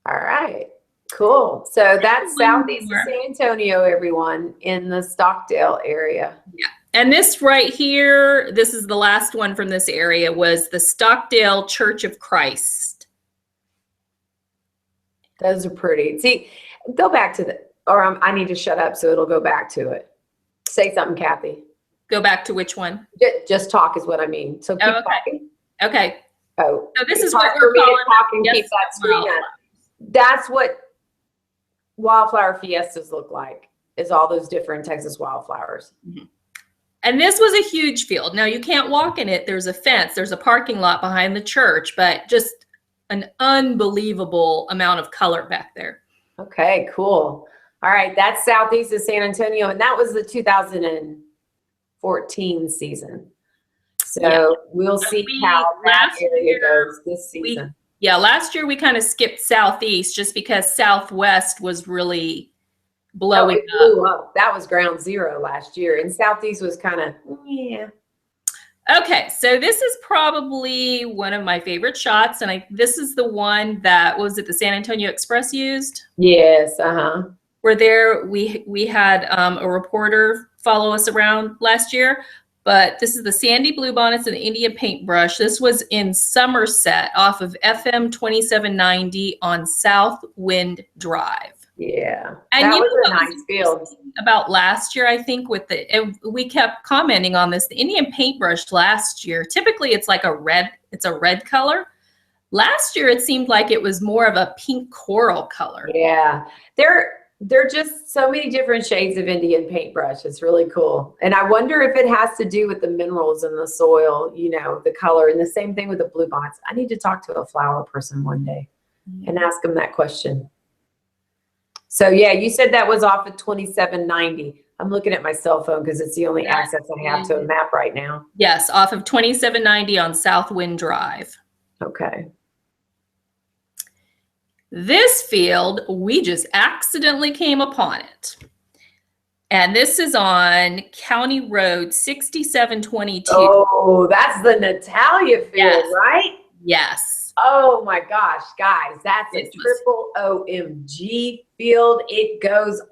All right. Cool. So that's southeast of San Antonio, everyone, in the Stockdale area. Yeah. And this right here, this is the last one from this area, was the Stockdale Church of Christ. Those are pretty. See, go back to I need to shut up so it'll go back to it. Say something, Kathy. Go back to which one? Just talk is what I mean. So keep talking. Okay. Oh. So this is what we're calling talking. Keep that screen up. That's what wildflower fiestas look like, is all those different Texas wildflowers. Mm-hmm. And this was a huge field. Now you can't walk in it. There's a fence. There's a parking lot behind the church, but just an unbelievable amount of color back there. Okay, cool. All right, that's southeast of San Antonio, and that was the 2014 season. So we'll see how that area goes this season. Last year we kind of skipped southeast just because southwest was really blowing up. Blew up. That was ground zero last year, and southeast was kind of, yeah. Okay, so this is probably one of my favorite shots, and this is the one that was it the San Antonio Express used? Yes, We're there. We had a reporter follow us around last year, but this is the sandy bluebonnets and the Indian paintbrush. This was in Somerset off of FM 2790 on South Wind Drive. Yeah, and that was a nice field. About last year, I think, we kept commenting on this. The Indian paintbrush last year, typically it's like a red color. Last year, it seemed like it was more of a pink coral color. Yeah, there are just so many different shades of Indian paintbrush. It's really cool. And I wonder if it has to do with the minerals in the soil, the color, and the same thing with the bluebonnets. I need to talk to a flower person one day and ask them that question. So yeah, you said that was off of 2790. I'm looking at my cell phone because it's the only access I have to a map right now. Yes, off of 2790 on South Wind Drive. Okay. This field, we just accidentally came upon it. And this is on County Road 6722. Oh, that's the Natalia field, right? Yes. Oh my gosh, guys, that's a triple OMG field. It goes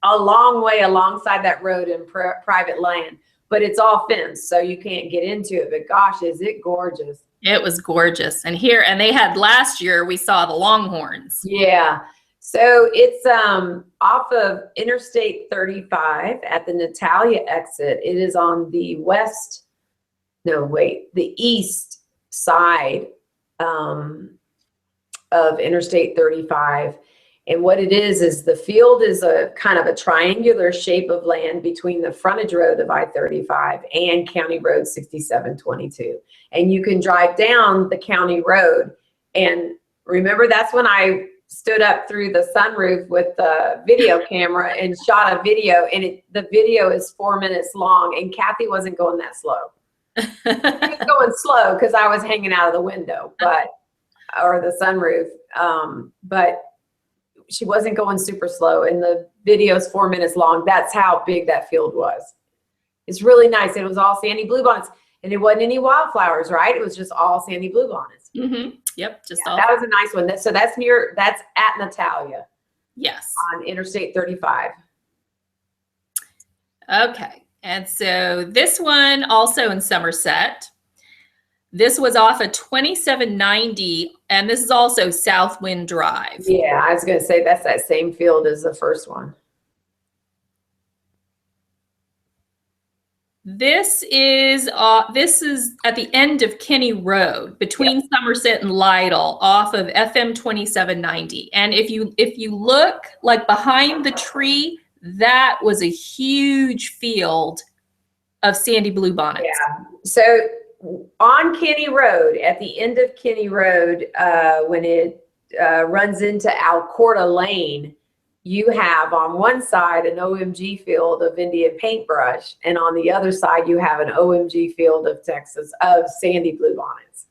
a long way alongside that road in private land, but it's all fenced, so you can't get into it. But gosh, is it gorgeous. It was gorgeous. And they had last year, we saw the Longhorns. Yeah. So it's off of Interstate 35 at the Natalia exit. It is on the the east side of Interstate 35. And what it is the field is a kind of a triangular shape of land between the frontage road of I-35 and County Road 6722. And you can drive down the county road. And remember, that's when I stood up through the sunroof with the video camera and shot a video, and the video is 4 minutes long, and Kathy wasn't going that slow. She was going slow because I was hanging out of the window, or the sunroof, but she wasn't going super slow, and the video is 4 minutes long. That's how big that field was. It's really nice. It was all sandy bluebonnets, and it wasn't any wildflowers, right? It was just all sandy bluebonnets. Mm-hmm. Yep, just all. That was a nice one. So that's at Natalia. Yes. On Interstate 35. Okay, and so this one also in Somerset. This was off of 2790, and this is also Southwind Drive. Yeah, I was going to say that's that same field as the first one. This is at the end of Kinney Road between Somerset and Lytle off of FM 2790. And if you look like behind the tree, that was a huge field of sandy bluebonnets. Yeah. So on Kinney Road, at the end of Kinney Road, when it runs into Alcorta Lane, you have on one side an OMG field of Indian paintbrush, and on the other side you have an OMG field of sandy bluebonnets.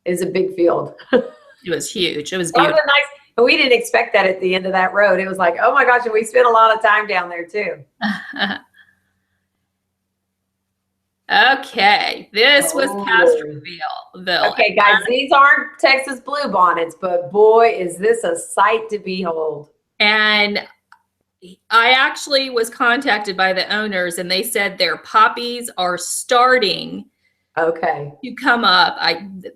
It's a big field. It was huge. It was That beautiful. was nice. And we didn't expect that at the end of that road. It was like, oh my gosh, and we spent a lot of time down there too. Okay, this was Castroville. Okay, guys, these aren't Texas bluebonnets, but boy, is this a sight to behold. And I actually was contacted by the owners, and they said their poppies are starting to come up.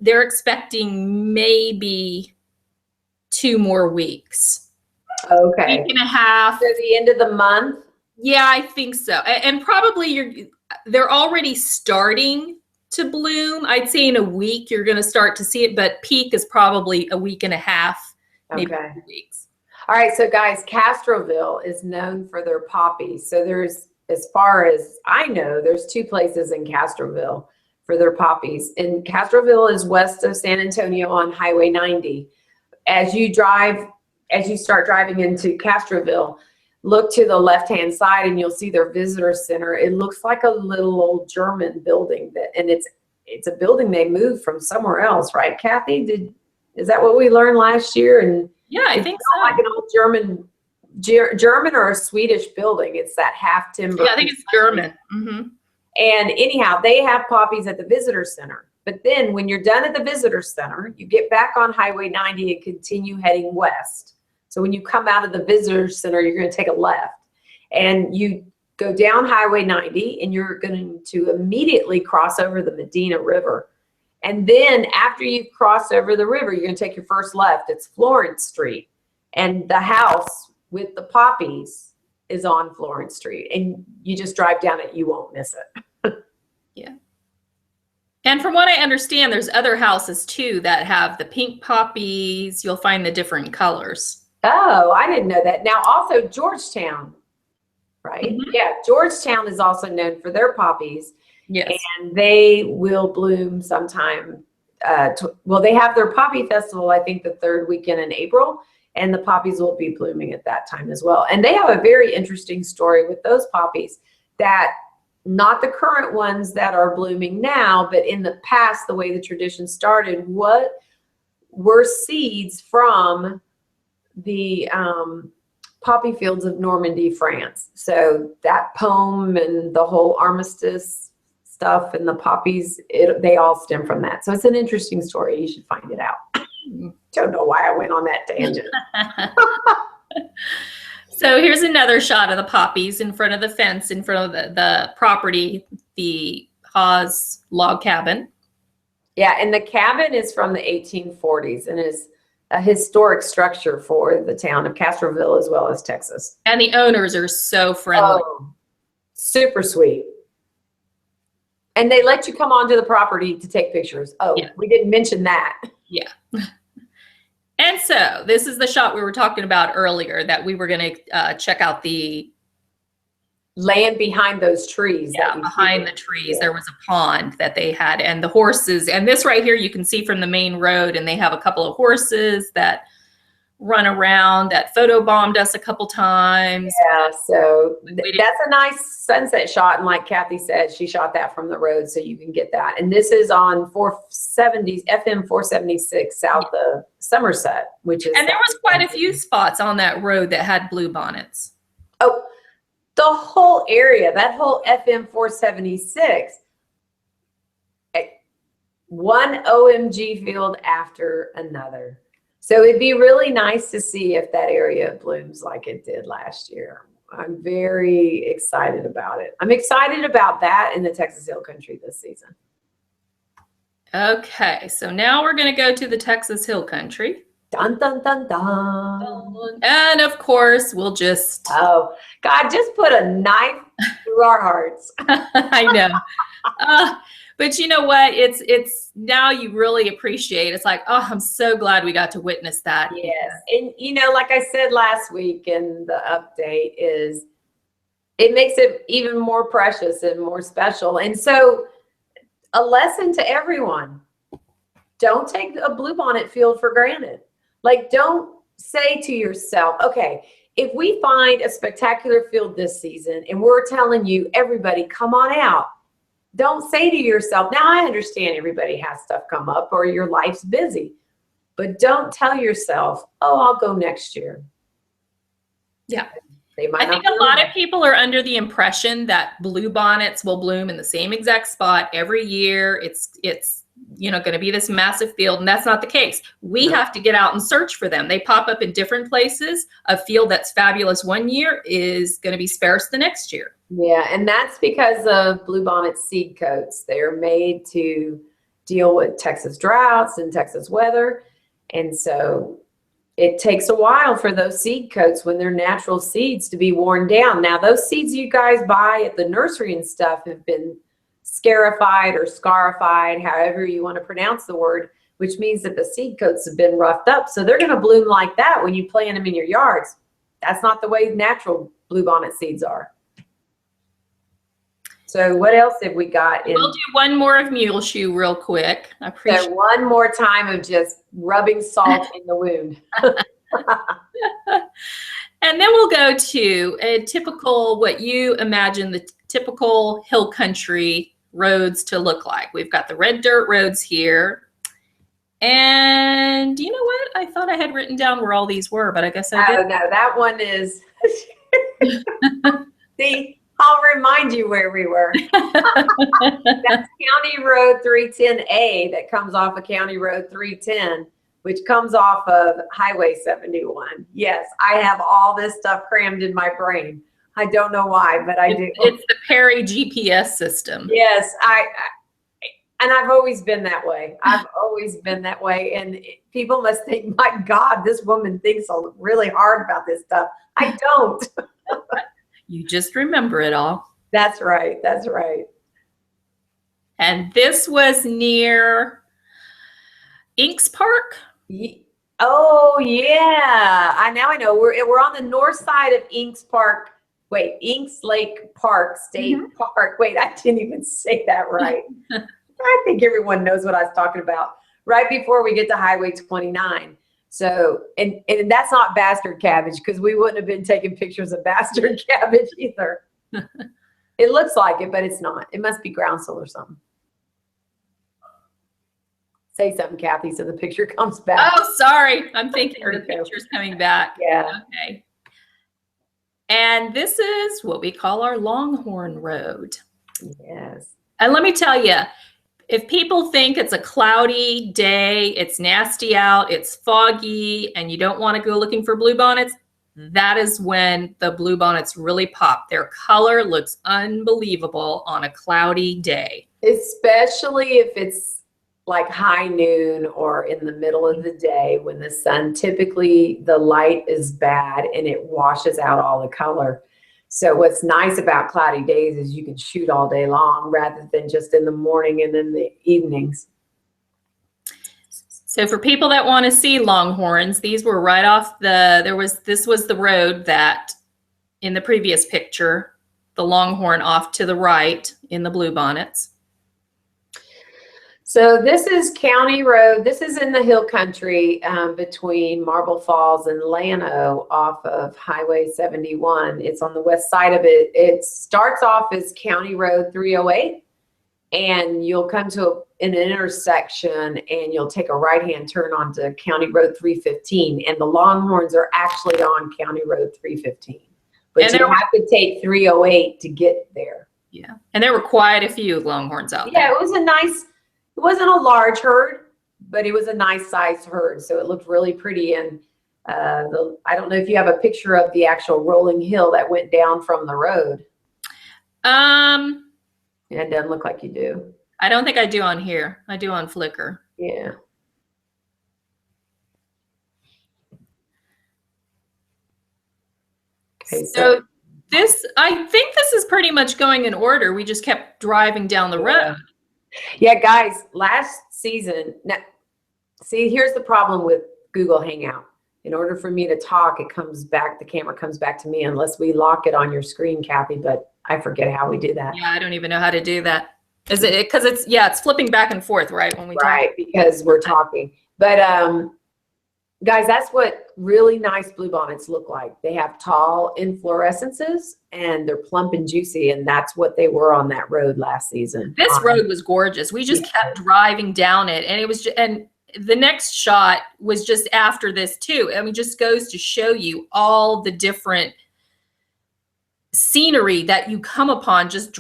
They're expecting maybe 2 more weeks. Okay. Week and a half. So the end of the month? Yeah, I think so. And probably they're already starting to bloom. I'd say in a week you're going to start to see it, but peak is probably a week and a half, maybe 2 weeks. All right, so guys, Castroville is known for their poppies. So there's, as far as I know, there's 2 places in Castroville for their poppies. And Castroville is west of San Antonio on Highway 90. As you start driving into Castroville, look to the left-hand side and you'll see their visitor center. It looks like a little old German building, and it's a building they moved from somewhere else, right, Kathy? Is that what we learned last year? And yeah, I think so. Like an old German or a Swedish building. It's that half timber. Yeah, I think it's German. Mm-hmm. And anyhow, they have poppies at the visitor center. But then when you're done at the visitor center, you get back on Highway 90 and continue heading west. So when you come out of the visitor center, you're going to take a left. And you go down Highway 90, and you're going to immediately cross over the Medina River. And then after you've crossed over the river, you're going to take your first left. It's Florence Street. And the house with the poppies is on Florence Street. And you just drive down it. You won't miss it. Yeah. And from what I understand, there's other houses too that have the pink poppies. You'll find the different colors. Oh, I didn't know that. Now also Georgetown, right? Mm-hmm. Yeah, Georgetown is also known for their poppies. Yes. And they will bloom sometime. They have their poppy festival, I think, the 3rd weekend in April, and the poppies will be blooming at that time as well. And they have a very interesting story with those poppies, that not the current ones that are blooming now, but in the past, the way the tradition started, what were seeds from the poppy fields of Normandy, France. So that poem and the whole armistice stuff and the poppies, they all stem from that. So it's an interesting story. You should find it out. Don't know why I went on that tangent. So here's another shot of the poppies in front of the fence, in front of the property, the Hawes log cabin. Yeah, and the cabin is from the 1840s and is a historic structure for the town of Castroville as well as Texas. And the owners are so friendly. Oh, super sweet. And they let you come onto the property to take pictures. Oh, yeah. We didn't mention that. Yeah. And so this is the shot we were talking about earlier, that we were going to check out the land behind those trees. Yeah, behind the trees, there was a pond that they had, and the horses. And this right here, you can see from the main road, and they have a couple of horses that run around that photobombed us a couple times. Yeah, so We didn't- that's a nice sunset shot. And like Kathy said, she shot that from the road, so you can get that. And this is on 470, FM 476 south of Somerset, which is. And there was quite a few spots on that road that had bluebonnets. Oh, the whole area, that whole FM 476, one OMG field after another. So it'd be really nice to see if that area blooms like it did last year. I'm very excited about it. I'm excited about that in the Texas Hill Country this season. Okay, so now we're going to go to the Texas Hill Country. Dun, dun, dun, dun. And of course, we'll just... Oh, God, just put a knife through our hearts. I know. But you know what? It's now you really appreciate. It's like, oh, I'm so glad we got to witness that. Yes. And, you know, like I said last week in the update, is it makes it even more precious and more special. And so a lesson to everyone, don't take a bluebonnet field for granted. Like, don't say to yourself, okay, if we find a spectacular field this season and we're telling you, everybody, come on out. Don't say to yourself, now I understand everybody has stuff come up or your life's busy, but don't tell yourself, oh, I'll go next year. Yeah. They might I think a lot of people are under the impression that bluebonnets will bloom in the same exact spot every year. It's you know, going to be this massive field, and that's not the case. We have to get out and search for them. They pop up in different places. A field that's fabulous one year is going to be sparse the next year. Yeah, and that's because of bluebonnet seed coats. They're made to deal with Texas droughts and Texas weather, and so it takes a while for those seed coats, when they're natural seeds, to be worn down. Now, those seeds you guys buy at the nursery and stuff have been scarified or scarified, however you want to pronounce the word, which means that the seed coats have been roughed up. So they're going to bloom like that when you plant them in your yards. That's not the way natural bluebonnet seeds are. So what else have we got? We'll do one more of Muleshoe real quick. I appreciate so one more time of just rubbing salt in the wound. And then we'll go to a typical, what you imagine the typical hill country roads to look like. We've got the red dirt roads here. And you know what? I thought I had written down where all these were, but I guess I didn't. Oh, no, that one is, see, I'll remind you where we were. That's County Road 310A that comes off of County Road 310, which comes off of Highway 71. Yes, I have all this stuff crammed in my brain. I don't know why, but I do. It's the Perry GPS system. Yes, and I've always been that way. I've always been that way. And people must think, my God, this woman thinks really hard about this stuff. I don't. You just remember it all. That's right. That's right. And this was near Inks Park. Oh, yeah. Now I know. We're on the north side of Inks Park. Wait, Inks Lake Park State Park. Wait, I didn't even say that right. I think everyone knows what I was talking about. Right before we get to Highway 29. So, and that's not bastard cabbage, because we wouldn't have been taking pictures of bastard cabbage either. It looks like it, but it's not. It must be groundsel or something. Say something, Kathy, so the picture comes back. Oh, sorry. I'm thinking the picture's coming back. Yeah. Okay. And this is what we call our Longhorn Road. Yes. And let me tell you, if people think it's a cloudy day, it's nasty out, it's foggy, and you don't want to go looking for bluebonnets, that is when the bluebonnets really pop. Their color looks unbelievable on a cloudy day. Especially if it's like high noon or in the middle of the day, when the sun, typically the light is bad and it washes out all the color. So what's nice about cloudy days is you can shoot all day long rather than just in the morning and in the evenings. So for people that want to see longhorns, these were right off this was the road that in the previous picture, the longhorn off to the right in the bluebonnets. So this is County Road. This is in the hill country between Marble Falls and Llano off of Highway 71. It's on the west side of it. It starts off as County Road 308, and you'll come to an intersection and you'll take a right-hand turn onto County Road 315, and the Longhorns are actually on County Road 315. But you have to take 308 to get there. Yeah, and there were quite a few Longhorns out there. Yeah, it was a nice, it wasn't a large herd, but it was a nice sized herd. So it looked really pretty. And I don't know if you have a picture of the actual rolling hill that went down from the road. It doesn't look like you do. I don't think I do on here. I do on Flickr. Yeah. Okay, so this, I think this is pretty much going in order. We just kept driving down the road. Yeah, guys, last season, now, see, here's the problem with Google Hangout. In order for me to talk, it comes back, the camera comes back to me unless we lock it on your screen, Kathy, but I forget how we do that. Yeah, I don't even know how to do that. Is it because it's flipping back and forth, right? When we talk. Right, because we're talking. But guys, that's what really nice bluebonnets look like. They have tall inflorescences and they're plump and juicy, and that's what they were on that road last season. This road was gorgeous. We just kept driving down it, and it was and the next shot was just after this too. I mean, just goes to show you all the different scenery that you come upon. Just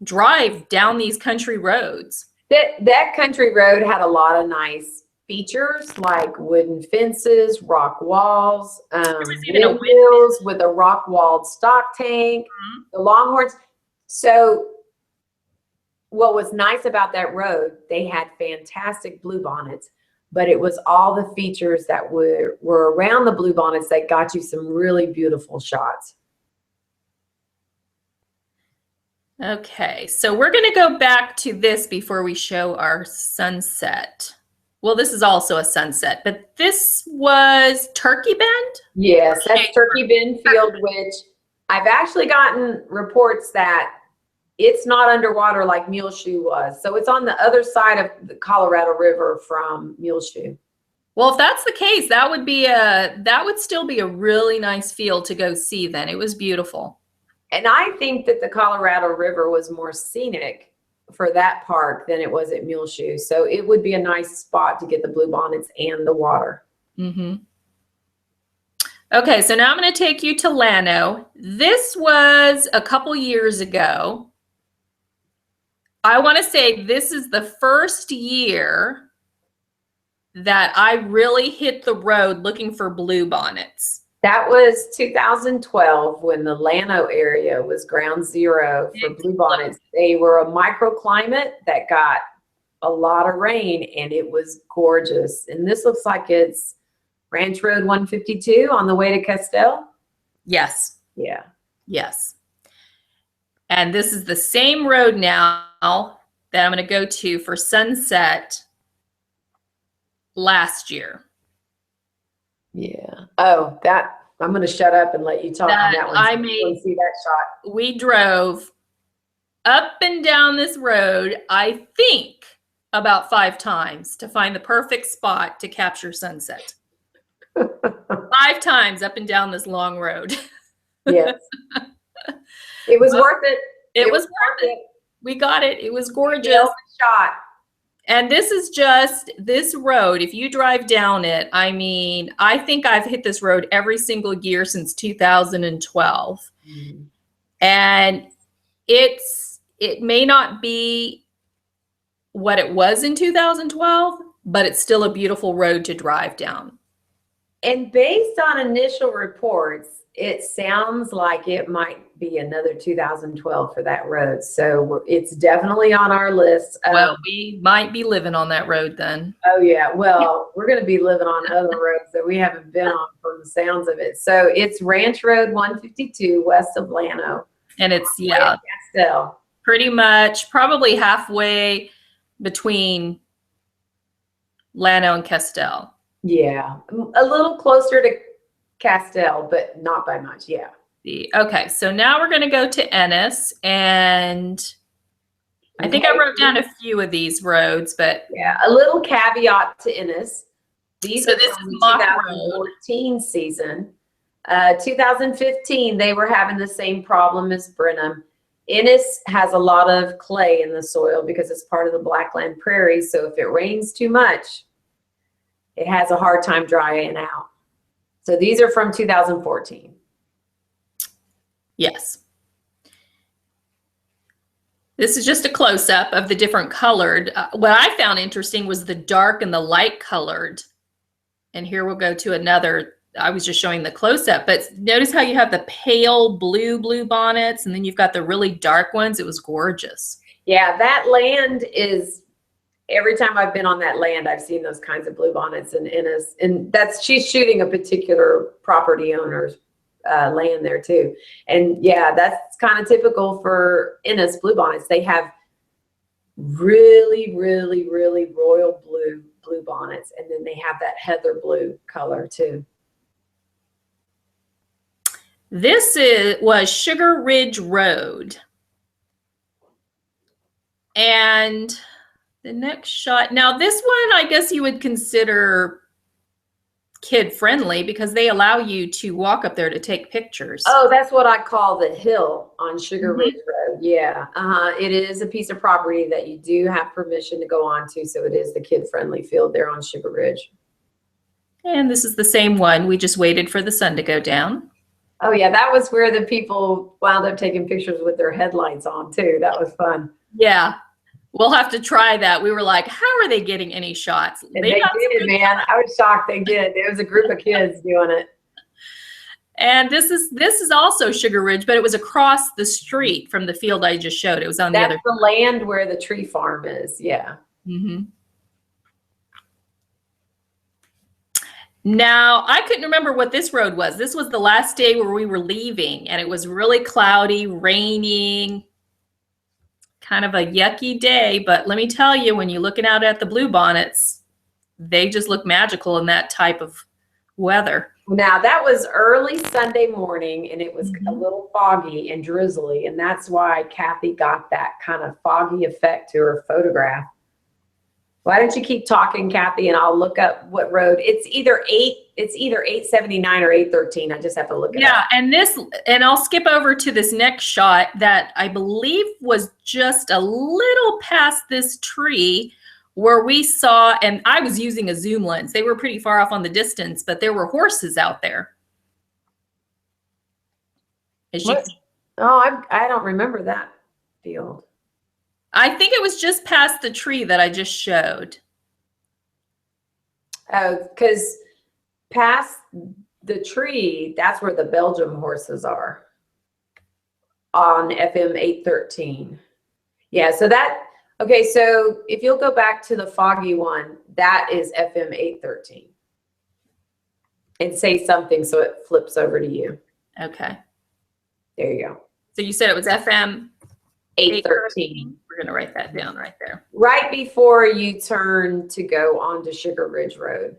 drive down these country roads. That country road had a lot of nice features like wooden fences, rock walls, windmills with a rock walled stock tank, the Longhorns. So what was nice about that road, they had fantastic bluebonnets, but it was all the features that were around the bluebonnets that got you some really beautiful shots. Okay, so we're going to go back to this before we show our sunset. Well, this is also a sunset, but this was Turkey Bend? Yes, that's Turkey Bend Field, which I've actually gotten reports that it's not underwater like Muleshoe was. So it's on the other side of the Colorado River from Muleshoe. Well, if that's the case, that would still be a really nice field to go see then. It was beautiful. And I think that the Colorado River was more scenic for that park than it was at Muleshoe. So it would be a nice spot to get the bluebonnets and the water. Mm-hmm. Okay, so now I'm going to take you to Llano. This was a couple years ago. I want to say this is the first year that I really hit the road looking for bluebonnets. That was 2012 when the Llano area was ground zero for bluebonnets. They were a microclimate that got a lot of rain, and it was gorgeous. And this looks like it's Ranch Road 152 on the way to Castroville. Yes. Yeah. Yes. And this is the same road now that I'm going to go to for sunset last year. Yeah. Oh, I'm going to shut up and let you talk on that one. I mean, see that shot. We drove up and down this road, I think, about 5 times to find the perfect spot to capture sunset. 5 times up and down this long road. Yes. It was worth it. It was worth it. We got it. It was gorgeous. Shot. And this is just this road. If you drive down it, I mean, I think I've hit this road every single year since 2012. Mm-hmm. And it may not be what it was in 2012, but it's still a beautiful road to drive down. And based on initial reports, it sounds like it might be another 2012 for that road. So it's definitely on our list. Well, we might be living on that road then. Oh, yeah. Well, we're going to be living on other roads that we haven't been on from the sounds of it. So it's Ranch Road 152 west of Llano. And it's, yeah, Castroville. Pretty much probably halfway between Llano and Castroville. Yeah. A little closer to Castroville, but not by much. Yeah. Okay, so now we're going to go to Ennis, and I think I wrote down a few of these roads, but yeah, a little caveat to Ennis. These so are this from is the Mock 2014 season. 2015, they were having the same problem as Brenham. Ennis has a lot of clay in the soil because it's part of the Blackland Prairie. So if it rains too much, it has a hard time drying out. So these are from 2014. Yes. This is just a close-up of the different colored. What I found interesting was the dark and the light colored. And here we'll go to another. I was just showing the close-up, but notice how you have the pale blue bonnets, and then you've got the really dark ones. It was gorgeous. Yeah, that land is, every time I've been on that land, I've seen those kinds of bluebonnets in Ennis. And she's shooting a particular property owner's land there too. And yeah, that's kind of typical for Ennis bluebonnets. They have really, really, really royal blue bluebonnets, and then they have that heather blue color too. This was Sugar Ridge Road. And the next shot, now this one I guess you would consider kid friendly because they allow you to walk up there to take pictures. Oh, that's what I call the hill on Sugar Ridge Road. Yeah. It is a piece of property that you do have permission to go on to. So it is the kid friendly field there on Sugar Ridge. And this is the same one. We just waited for the sun to go down. Oh yeah, that was where the people wound up taking pictures with their headlights on too. That was fun. Yeah. We'll have to try that. We were like, how are they getting any shots? They did, man. I was shocked they did. There was a group of kids doing it. And this is also Sugar Ridge, but it was across the street from the field I just showed. It was on the other. That's the land where the tree farm is. Yeah. Mm-hmm. Now, I couldn't remember what this road was. This was the last day where we were leaving, and it was really cloudy, raining, kind of a yucky day. But let me tell you, when you're looking out at the bluebonnets, they just look magical in that type of weather. Now, that was early Sunday morning, and it was a little foggy and drizzly, and that's why Kathy got that kind of foggy effect to her photograph. Why don't you keep talking, Kathy, and I'll look up what road. It's either 879 or 813. I just have to look it up. Yeah, and I'll skip over to this next shot that I believe was just a little past this tree where we saw, and I was using a zoom lens. They were pretty far off on the distance, but there were horses out there. I don't remember that field. I think it was just past the tree that I just showed. Oh, because past the tree, that's where the Belgium horses are on FM 813. Yeah, so okay, so if you'll go back to the foggy one, that is FM 813. And say something so it flips over to you. Okay. There you go. So you said it was FM 813. We're going to write that down right there. Right before you turn to go onto Sugar Ridge Road.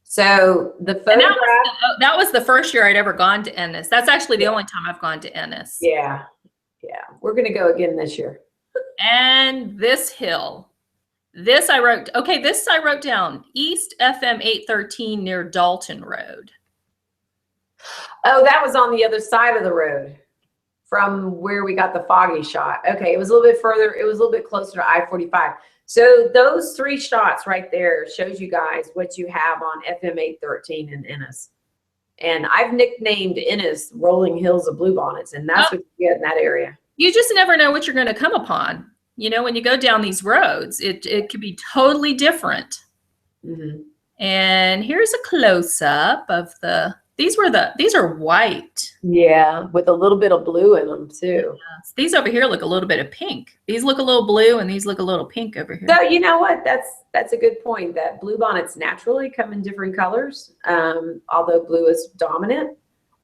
So the photograph. That was the first year I'd ever gone to Ennis. That's actually the only time I've gone to Ennis. Yeah. Yeah. We're going to go again this year. And this hill. This I wrote down. East FM 813 near Dalton Road. Oh, that was on the other side of the road from where we got the foggy shot. Okay, it was a little bit further. It was a little bit closer to I-45. So those three shots right there shows you guys what you have on FM 813 in Ennis. And I've nicknamed Ennis Rolling Hills of Bluebonnets, and that's what you get in that area. You just never know what you're going to come upon. You know, when you go down these roads, it could be totally different. Mm-hmm. And here's a close-up of these are white. Yeah, with a little bit of blue in them too. Yes. These over here look a little bit of pink. These look a little blue and these look a little pink over here. So you know what? That's a good point, that bluebonnets naturally come in different colors, although blue is dominant.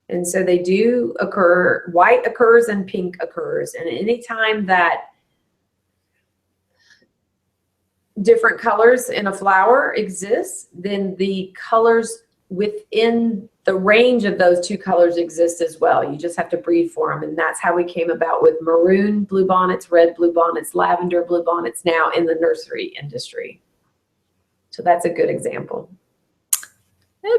And so they do occur, white occurs and pink occurs. And anytime that different colors in a flower exists, then the colors within the range of those two colors exist as well. You just have to breed for them. And that's how we came about with maroon bluebonnets, red bluebonnets, lavender bluebonnets now in the nursery industry. So that's a good example.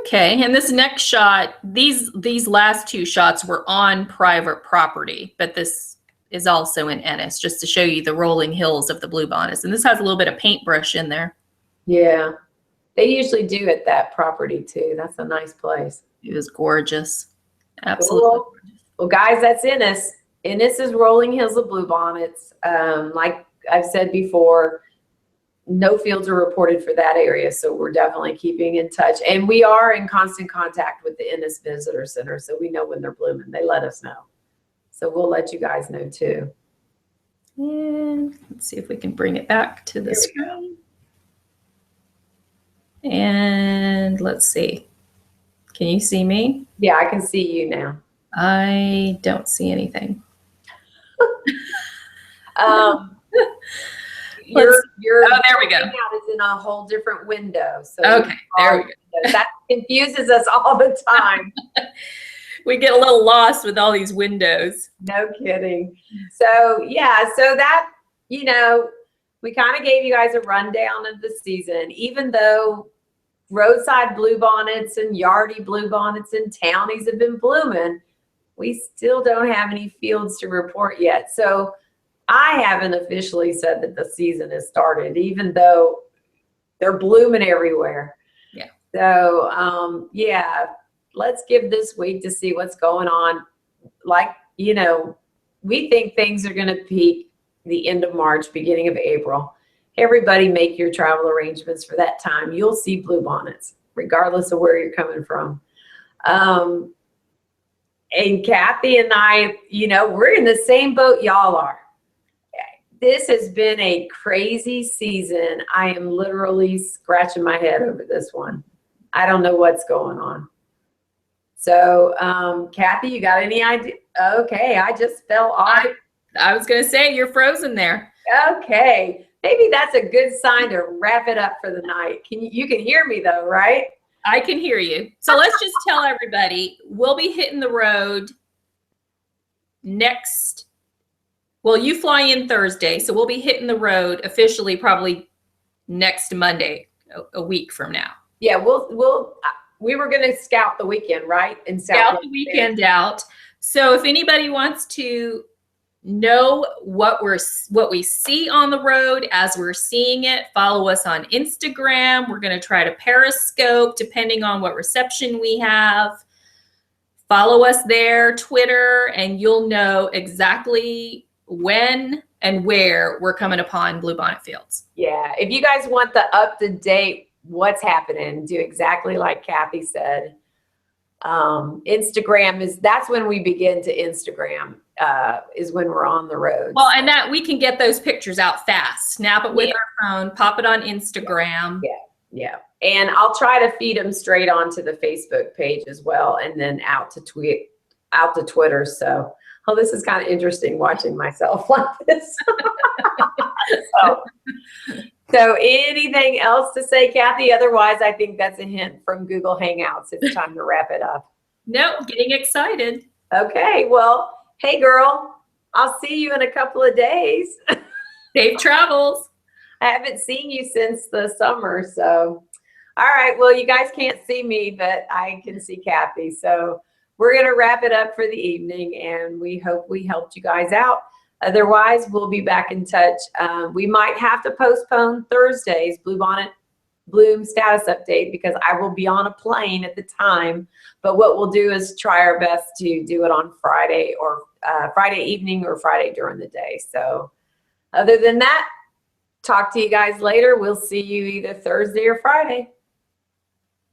Okay, and this next shot, these last two shots were on private property, but this is also in Ennis, just to show you the rolling hills of the bluebonnets. And this has a little bit of paintbrush in there. Yeah, they usually do at that property too. That's a nice place. It was gorgeous. Absolutely. Cool. Well, guys, that's Ennis. Ennis is rolling hills of bluebonnets. Like I've said before, no fields are reported for that area, so we're definitely keeping in touch. And we are in constant contact with the Ennis Visitor Center, so we know when they're blooming. They let us know. So we'll let you guys know too. And let's see if we can bring it back to the screen. And let's see. Can you see me? Yeah, I can see you now. I don't see anything. Your oh, there we go. Is in a whole different window. So okay, there we go. That confuses us all the time. We get a little lost with all these windows. No kidding. So yeah, so that, you know, we kind of gave you guys a rundown of the season. Even though roadside bluebonnets and yardie bluebonnets and townies have been blooming, we still don't have any fields to report yet. So I haven't officially said that the season has started, even though they're blooming everywhere. Yeah. So, yeah, let's give this week to see what's going on. Like, you know, we think things are going to peak the end of March, beginning of April. Everybody make your travel arrangements for that time. You'll see bluebonnets, regardless of where you're coming from. And Kathy and I, you know, we're in the same boat y'all are. This has been a crazy season. I am literally scratching my head over this one. I don't know what's going on. So, Kathy, you got any idea? Okay, I just fell off. I was going to say, you're frozen there. Okay, maybe that's a good sign to wrap it up for the night. You can hear me though, right? I can hear you. So let's just tell everybody, we'll be hitting the road next. Well, you fly in Thursday, so we'll be hitting the road officially probably next Monday, a week from now. Yeah, we were going to scout the weekend, right? And scout the weekend out. So if anybody wants to know what we see on the road as we're seeing it, follow us on Instagram. We're going to try to Periscope depending on what reception we have. Follow us there, Twitter, and you'll know exactly when and where we're coming upon bluebonnet fields. Yeah, if you guys want the up-to-date what's happening, do exactly like Kathy said. Instagram that's when we begin to Instagram, is when we're on the road. Well, and that we can get those pictures out fast. Snap it with our phone, pop it on Instagram. Yeah. And I'll try to feed them straight onto the Facebook page as well, and then out to Twitter. So, this is kind of interesting watching myself like this. So anything else to say, Kathy? Otherwise, I think that's a hint from Google Hangouts. It's time to wrap it up. No, getting excited. Okay, well, hey girl, I'll see you in a couple of days. Safe travels. I haven't seen you since the summer, so. All right, well, you guys can't see me, but I can see Kathy. So we're going to wrap it up for the evening, and we hope we helped you guys out. Otherwise, we'll be back in touch. We might have to postpone Thursday's Bluebonnet Bloom Status update because I will be on a plane at the time. But what we'll do is try our best to do it on Friday or Friday evening or Friday during the day. So other than that, talk to you guys later. We'll see you either Thursday or Friday.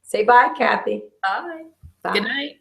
Say bye, Kathy. Bye. Bye. Good night.